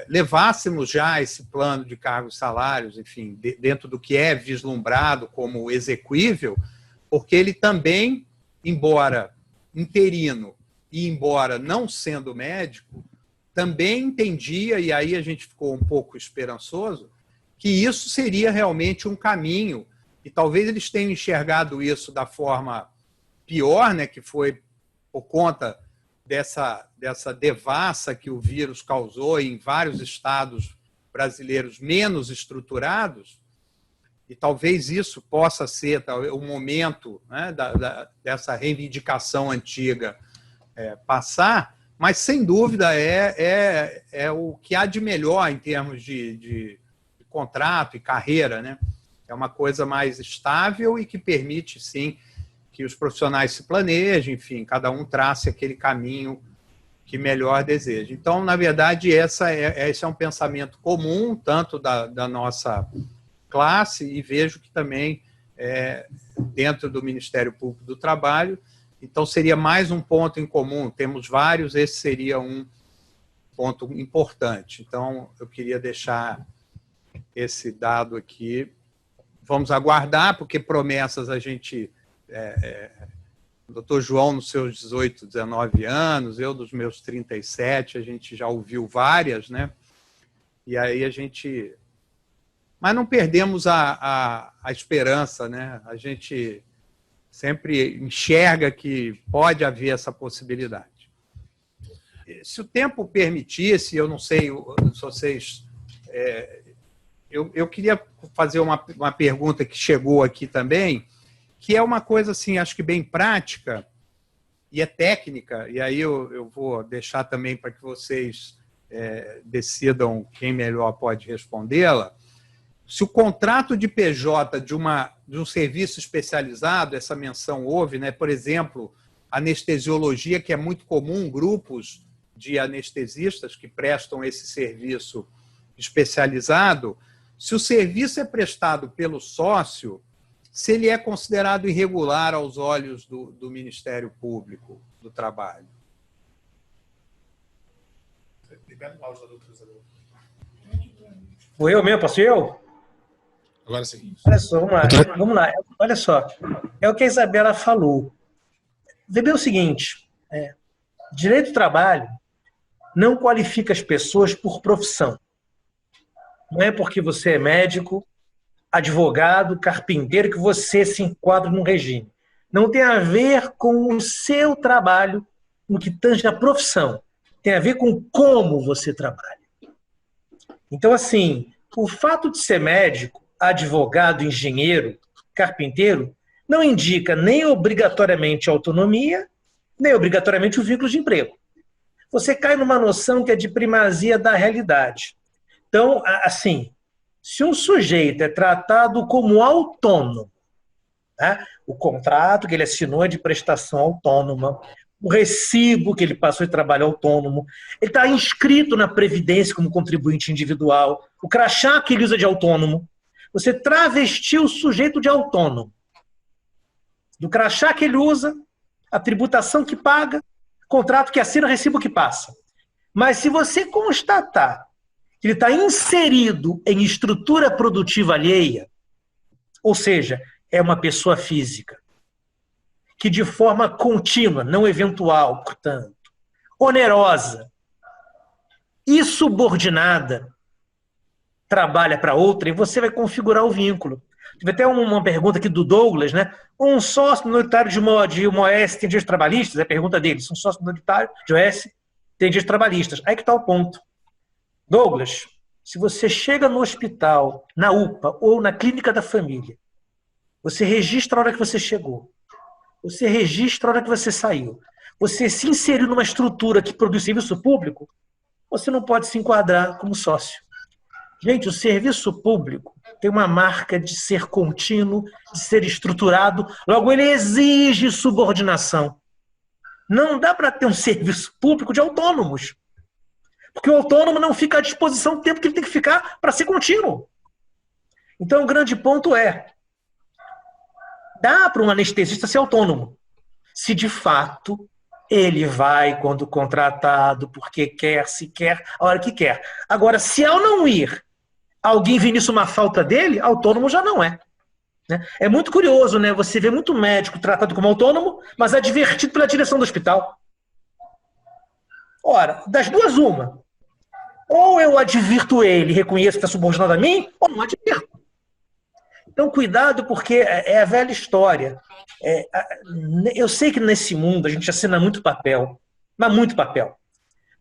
levássemos já esse plano de cargos e salários, enfim, dentro do que é vislumbrado como exequível, porque ele também, embora interino e embora não sendo médico, também entendia, e aí a gente ficou um pouco esperançoso, que isso seria realmente um caminho, e talvez eles tenham enxergado isso da forma pior, né, que foi por conta dessa devassa que o vírus causou em vários estados brasileiros menos estruturados, e talvez isso possa ser o momento, né, dessa reivindicação antiga passar, mas, sem dúvida, é o que há de melhor em termos de contrato e carreira, né? É uma coisa mais estável e que permite, sim, que os profissionais se planejem, enfim, cada um trace aquele caminho que melhor deseja. Então, na verdade, esse é um pensamento comum, tanto da nossa classe, e vejo que também dentro do Ministério Público do Trabalho. Então, seria mais um ponto em comum. Temos vários, esse seria um ponto importante. Então, eu queria deixar esse dado aqui. Vamos aguardar, porque promessas a gente... o doutor João, nos seus 18, 19 anos, eu, dos meus 37, a gente já ouviu várias, né? E aí a gente... Mas não perdemos a esperança, né? A gente sempre enxerga que pode haver essa possibilidade. Se o tempo permitisse, eu não sei se vocês... Eu queria fazer uma pergunta que chegou aqui também, que é uma coisa, assim, acho que bem prática e é técnica, e aí eu vou deixar também para que vocês decidam quem melhor pode respondê-la. Se o contrato de PJ de um serviço especializado, essa menção houve, né? Por exemplo, anestesiologia, que é muito comum, grupos de anestesistas que prestam esse serviço especializado, se o serviço é prestado pelo sócio, se ele é considerado irregular aos olhos do Ministério Público do Trabalho.
Vou eu mesmo? Posso eu?
Agora sim.
Olha só, vamos lá. Olha só, é o que a Isabela falou. Vê o seguinte, direito do trabalho não qualifica as pessoas por profissão. Não é porque você é médico, advogado, carpinteiro, que você se enquadra num regime. Não tem a ver com o seu trabalho no que tange a profissão. Tem a ver com como você trabalha. Então, assim, o fato de ser médico, advogado, engenheiro, carpinteiro, não indica nem obrigatoriamente autonomia, nem obrigatoriamente o vínculo de emprego. Você cai numa noção que é de primazia da realidade. Então, assim, se um sujeito é tratado como autônomo, né, o contrato que ele assinou é de prestação autônoma, o recibo que ele passou de trabalho autônomo, ele está inscrito na Previdência como contribuinte individual, o crachá que ele usa de autônomo, você travestiu o sujeito de autônomo. Do crachá que ele usa, a tributação que paga, contrato que assina, recibo que passa. Mas se você constatar que ele está inserido em estrutura produtiva alheia, ou seja, é uma pessoa física, que de forma contínua, não eventual, portanto, onerosa e subordinada, trabalha para outra, e você vai configurar o vínculo. Tive até uma pergunta aqui do Douglas, né? Um sócio minoritário de uma OS tem direitos trabalhistas? É a pergunta dele. Se um sócio minoritário de OS tem direitos trabalhistas. Aí que está o ponto. Douglas, se você chega no hospital, na UPA ou na clínica da família, você registra a hora que você chegou, você registra a hora que você saiu, você se inseriu numa estrutura que produz serviço público, você não pode se enquadrar como sócio. Gente, o serviço público tem uma marca de ser contínuo, de ser estruturado, logo ele exige subordinação. Não dá para ter um serviço público de autônomos, porque o autônomo não fica à disposição do tempo que ele tem que ficar para ser contínuo. Então, o grande ponto é, dá para um anestesista ser autônomo, se de fato ele vai quando contratado, porque quer, se quer, a hora que quer. Agora, se ao não ir, alguém vê nisso uma falta dele, autônomo já não é. Né? É muito curioso, né? Você vê muito médico tratado como autônomo, mas advertido pela direção do hospital. Ora, das duas, uma. Ou eu advirto ele e reconheço que está subordinado a mim, ou não advirto. Então, cuidado, porque é a velha história. Eu sei que nesse mundo a gente assina muito papel, mas muito papel.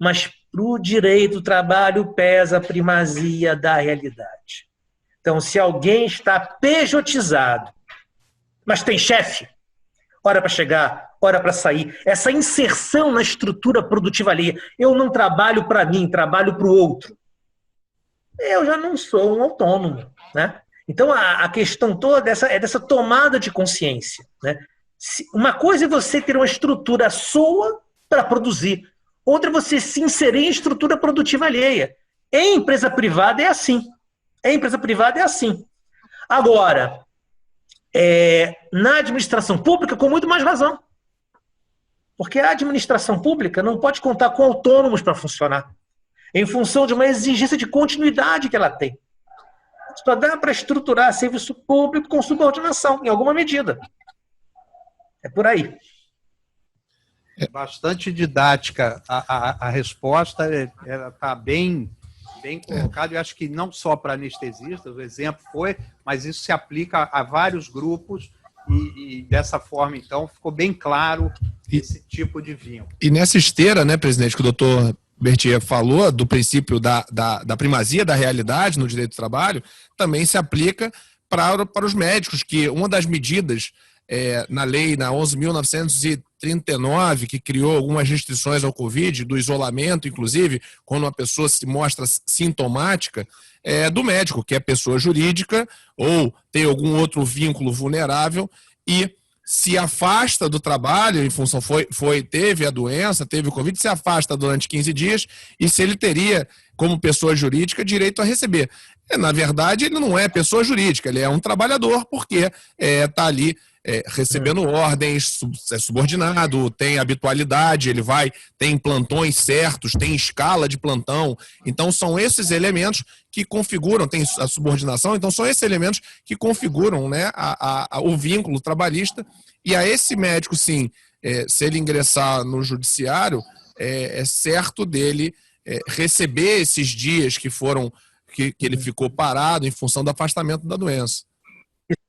Mas para o direito do trabalho pesa a primazia da realidade. Então, se alguém está pejotizado, mas tem chefe, hora para chegar, hora para sair, essa inserção na estrutura produtiva alheia, eu não trabalho para mim, trabalho para o outro, eu já não sou um autônomo, né? Então, a questão toda é dessa tomada de consciência, né? Uma coisa é você ter uma estrutura sua para produzir, outra é você se inserir em estrutura produtiva alheia. Em empresa privada é assim. Em empresa privada é assim. Agora, na administração pública, com muito mais razão. Porque a administração pública não pode contar com autônomos para funcionar, em função de uma exigência de continuidade que ela tem. Só dá para estruturar serviço público com subordinação, em alguma medida. É por aí.
É bastante didática. A resposta está bem colocada. Eu acho que não só para anestesistas, o exemplo foi, mas isso se aplica a vários grupos e dessa forma, então, ficou bem claro esse tipo de vínculo.
E nessa esteira, né, presidente, que o doutor Berthier falou, do princípio da primazia da realidade no direito do trabalho, também se aplica para os médicos, que uma das medidas na lei, na 11.939, que criou algumas restrições ao Covid, do isolamento, inclusive, quando uma pessoa se mostra sintomática, do médico, que é pessoa jurídica ou tem algum outro vínculo vulnerável e se afasta do trabalho em função, teve a doença, teve o Covid, se afasta durante 15 dias e se ele teria, como pessoa jurídica, direito a receber. Na verdade, ele não é pessoa jurídica, ele é um trabalhador porque está ali recebendo ordens, é subordinado, tem habitualidade, ele tem plantões certos, tem escala de plantão. Então, são esses elementos que configuram, tem a subordinação, então são esses elementos que configuram, né, o vínculo trabalhista. E a esse médico, sim, se ele ingressar no judiciário, é certo dele receber esses dias que ele ficou parado em função do afastamento da doença.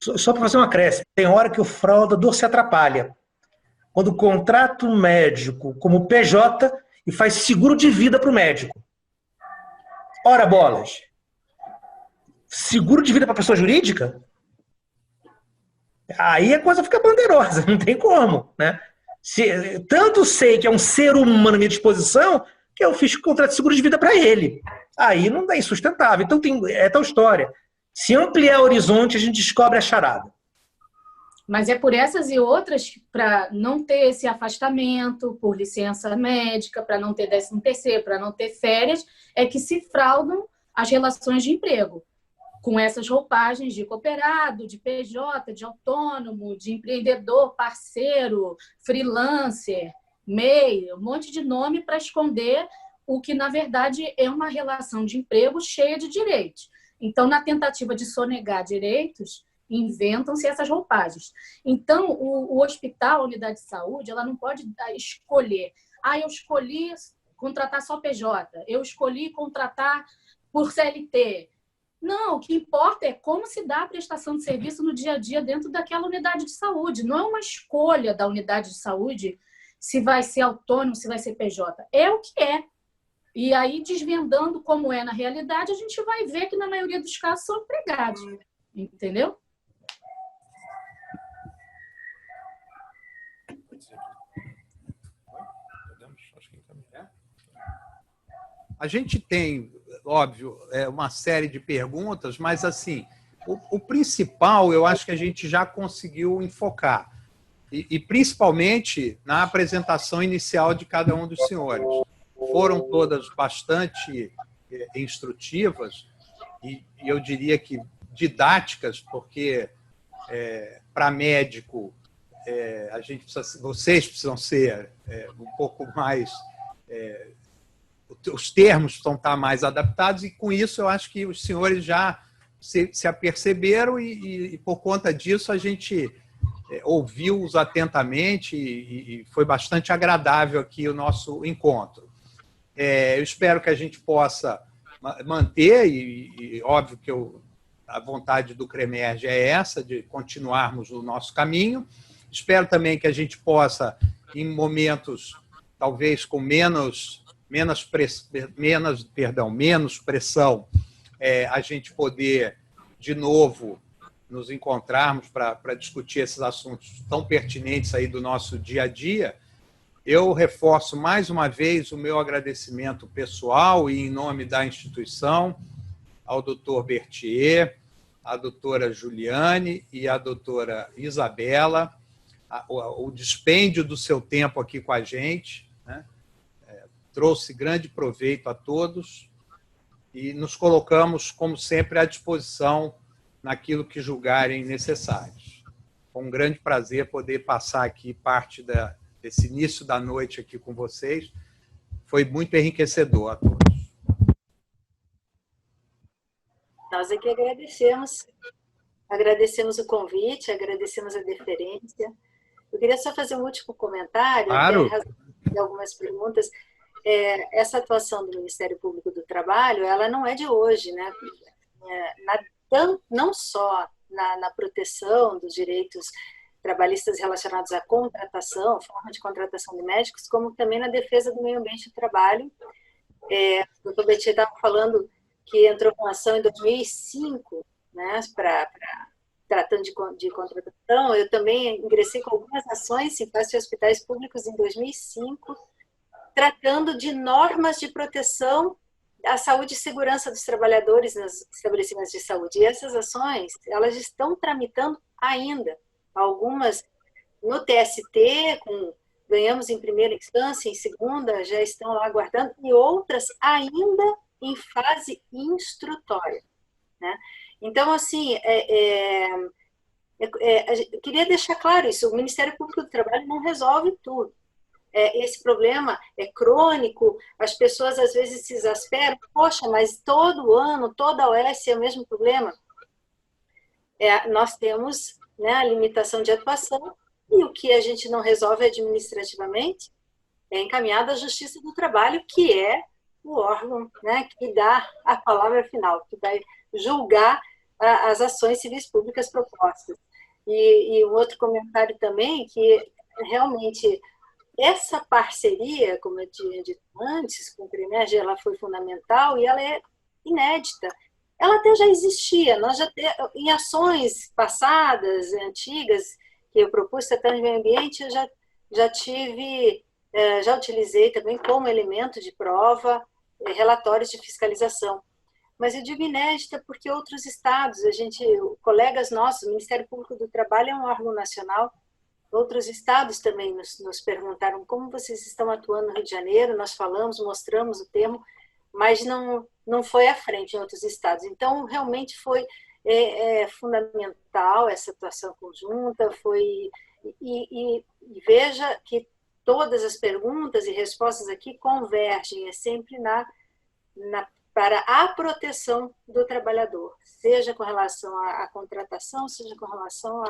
Só para fazer uma acréscimo, tem hora que o fraudador se atrapalha. quando contrata um médico como PJ e faz seguro de vida para o médico. Ora, bolas. Seguro de vida para pessoa jurídica? Aí a coisa fica bandeirosa, não tem como, né? Tanto sei que é um ser humano à minha disposição que eu fiz contrato de seguro de vida para ele. Aí não é insustentável. Então é tal história. Se ampliar o horizonte, a gente descobre a charada.
Mas é por essas e outras, para não ter esse afastamento por licença médica, para não ter 13º, para não ter férias, é que se fraudam as relações de emprego. Com essas roupagens de cooperado, de PJ, de autônomo, de empreendedor, parceiro, freelancer, MEI, um monte de nome para esconder o que, na verdade, é uma relação de emprego cheia de direitos. Então, na tentativa de sonegar direitos, inventam-se essas roupagens. Então, o hospital, a unidade de saúde, ela não pode escolher. Eu escolhi contratar só PJ, eu escolhi contratar por CLT. Não, o que importa é como se dá a prestação de serviço no dia a dia dentro daquela unidade de saúde. Não é uma escolha da unidade de saúde se vai ser autônomo, se vai ser PJ. É o que é. E aí, desvendando como é na realidade, a gente vai ver que, na maioria dos casos, são empregados. Entendeu?
A gente tem, óbvio, uma série de perguntas, mas, assim, o principal eu acho que a gente já conseguiu enfocar, e principalmente na apresentação inicial de cada um dos senhores. Foram todas bastante instrutivas e eu diria que didáticas, porque para médico vocês precisam ser um pouco mais... os termos precisam estar mais adaptados, e com isso eu acho que os senhores já se aperceberam e por conta disso a gente ouviu-os atentamente e foi bastante agradável aqui o nosso encontro. Eu espero que a gente possa manter, e óbvio que a vontade do CREMERGE é essa, de continuarmos o nosso caminho. Espero também que a gente possa, em momentos talvez com menos pressão, a gente poder, de novo, nos encontrarmos para discutir esses assuntos tão pertinentes aí do nosso dia a dia. Eu reforço mais uma vez o meu agradecimento pessoal e em nome da instituição ao doutor Berthier, à doutora Juliane e à doutora Isabela, o dispêndio do seu tempo aqui com a gente, né? Trouxe grande proveito a todos e nos colocamos, como sempre, à disposição naquilo que julgarem necessários. Foi um grande prazer poder passar aqui parte desse início da noite aqui com vocês. Foi muito enriquecedor a todos.
Nós aqui agradecemos o convite, agradecemos a deferência. Eu queria só fazer um último comentário,
claro,
de algumas perguntas. Essa atuação do Ministério Público do Trabalho, ela não é de hoje, né? Não só na proteção dos direitos trabalhistas relacionados à contratação, forma de contratação de médicos, como também na defesa do meio ambiente do trabalho. O doutor Berthier estava falando que entrou com ação em 2005, né, tratando de contratação. Eu também ingressei com algumas ações em face de hospitais públicos em 2005, tratando de normas de proteção à saúde e segurança dos trabalhadores nos estabelecimentos de saúde. E essas ações, elas estão tramitando ainda. Algumas no TST, ganhamos em primeira instância, em segunda, já estão lá aguardando, e outras ainda em fase instrutória, né? Então, assim, eu queria deixar claro isso: o Ministério Público do Trabalho não resolve tudo. Esse problema é crônico, as pessoas às vezes se exasperam, poxa, mas todo ano, toda a OS é o mesmo problema. Nós temos, né, a limitação de atuação, e o que a gente não resolve administrativamente é encaminhado à Justiça do Trabalho, que é o órgão, né, que dá a palavra final, que vai julgar as ações civis públicas propostas. E um outro comentário também, que realmente, essa parceria, como eu tinha dito antes, com o CREMERGE, ela foi fundamental e ela é inédita. Ela até já existia, em ações passadas, antigas, que eu propus, Tratando de Meio Ambiente, eu já utilizei também como elemento de prova relatórios de fiscalização. Mas eu digo inédita porque outros estados, colegas nossos, o Ministério Público do Trabalho é um órgão nacional, outros estados também nos perguntaram como vocês estão atuando no Rio de Janeiro, nós falamos, mostramos o termo, mas não foi à frente em outros estados. Então, realmente foi fundamental essa atuação conjunta, e veja que todas as perguntas e respostas aqui convergem, é sempre para a proteção do trabalhador, seja com relação à contratação, seja com relação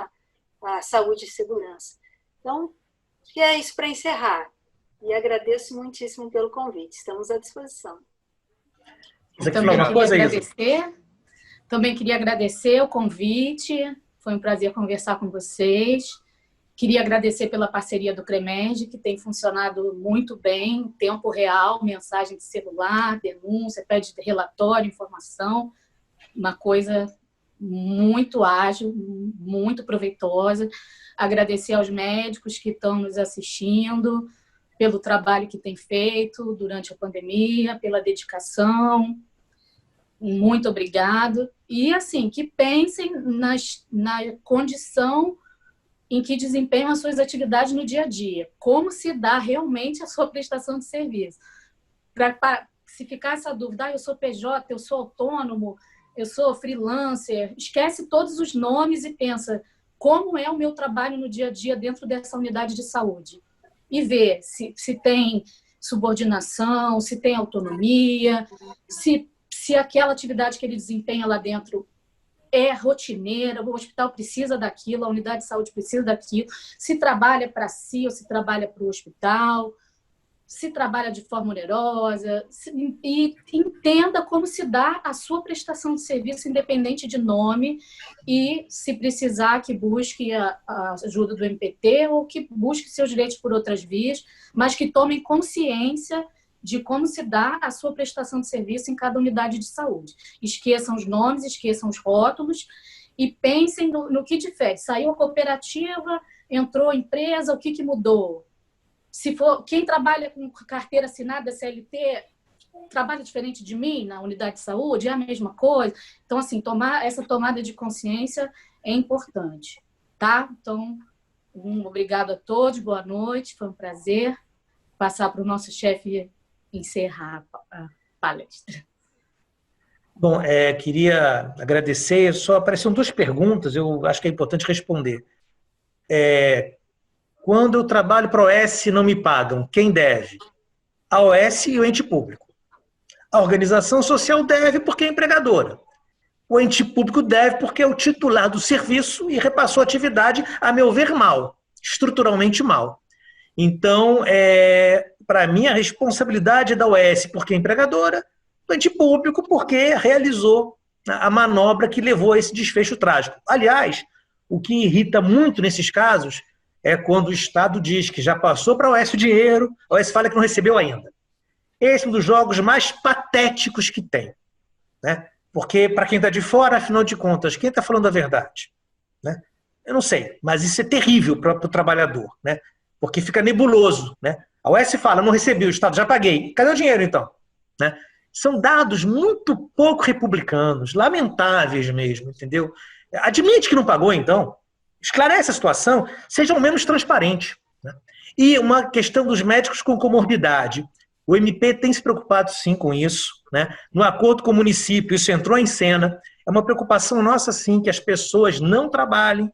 à saúde e segurança. Então, é isso para encerrar. E agradeço muitíssimo pelo convite. Estamos à disposição.
Também queria agradecer o convite. Foi um prazer conversar com vocês. Queria agradecer pela parceria do CREMERGE, que tem funcionado muito bem, em tempo real, mensagem de celular, denúncia, pede relatório, informação, uma coisa muito ágil, muito proveitosa. Agradecer aos médicos que estão nos assistindo, pelo trabalho que têm feito durante a pandemia, pela dedicação. Muito obrigado. E, assim, que pensem na condição em que desempenham as suas atividades no dia a dia. Como se dá realmente a sua prestação de serviço. Se ficar essa dúvida, eu sou PJ, eu sou autônomo, eu sou freelancer, esquece todos os nomes e pensa como é o meu trabalho no dia a dia dentro dessa unidade de saúde. E ver se tem subordinação, se tem autonomia, se aquela atividade que ele desempenha lá dentro é rotineira, o hospital precisa daquilo, a unidade de saúde precisa daquilo, se trabalha para si ou se trabalha para o hospital, se trabalha de forma onerosa, e entenda como se dá a sua prestação de serviço, independente de nome, e, se precisar, que busque a ajuda do MPT ou que busque seus direitos por outras vias, mas que tomem consciência de como se dá a sua prestação de serviço em cada unidade de saúde. Esqueçam os nomes, esqueçam os rótulos e pensem no que difere. Saiu a cooperativa, entrou a empresa, o que mudou? Se for quem trabalha com carteira assinada CLT, trabalha diferente de mim na unidade de saúde, é a mesma coisa. Então, assim, essa tomada de consciência é importante, tá? Então, obrigado a todos, boa noite, foi um prazer passar para o nosso chefe encerrar a palestra.
Bom, queria agradecer, só apareceram 2 perguntas, eu acho que é importante responder. Quando eu trabalho para a OS não me pagam, quem deve? A OS e o ente público. A organização social deve porque é empregadora. O ente público deve porque é o titular do serviço e repassou a atividade, a meu ver, mal, estruturalmente mal. Então, para mim, a responsabilidade é da OS porque é empregadora, do ente público porque realizou a manobra que levou a esse desfecho trágico. Aliás, o que irrita muito nesses casos é quando o Estado diz que já passou para a OS o dinheiro, a OS fala que não recebeu ainda. Esse é um dos jogos mais patéticos que tem, né? Porque, para quem está de fora, afinal de contas, quem está falando a verdade? Né? Eu não sei, mas isso é terrível para o trabalhador, né? Porque fica nebuloso, né? A OS fala, não recebi, o Estado já paguei. Cadê o dinheiro, então? Né? São dados muito pouco republicanos, lamentáveis mesmo, entendeu? Admite que não pagou, então. Esclarece a situação, seja ao menos transparente. Né? E uma questão dos médicos com comorbidade. O MP tem se preocupado, sim, com isso. Né? No acordo com o município, isso entrou em cena. É uma preocupação nossa, sim, que as pessoas não trabalhem,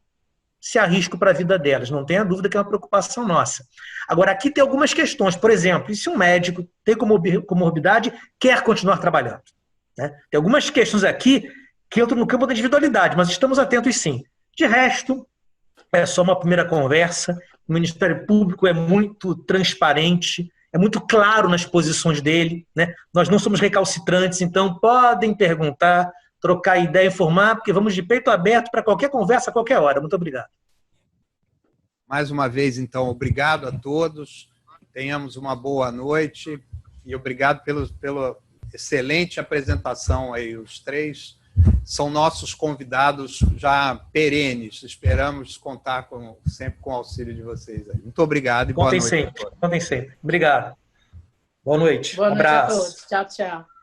se arriscam para a vida delas. Não tenha dúvida que é uma preocupação nossa. Agora, aqui tem algumas questões. Por exemplo, e se um médico tem comorbidade, quer continuar trabalhando? Né? Tem algumas questões aqui que entram no campo da individualidade, mas estamos atentos, sim. De resto, é só uma primeira conversa. O Ministério Público é muito transparente, é muito claro nas posições dele, né? Nós não somos recalcitrantes, então podem perguntar, trocar ideia, informar, porque vamos de peito aberto para qualquer conversa, a qualquer hora. Muito obrigado.
Mais uma vez, então, obrigado a todos. Tenhamos uma boa noite e obrigado pela excelente apresentação aí. Os três são nossos convidados já perenes. Esperamos contar sempre com o auxílio de vocês aí. Muito obrigado e boa noite.
Contem sempre. Obrigado. Boa noite.
Boa noite
Abraço.
a todos. Tchau, tchau.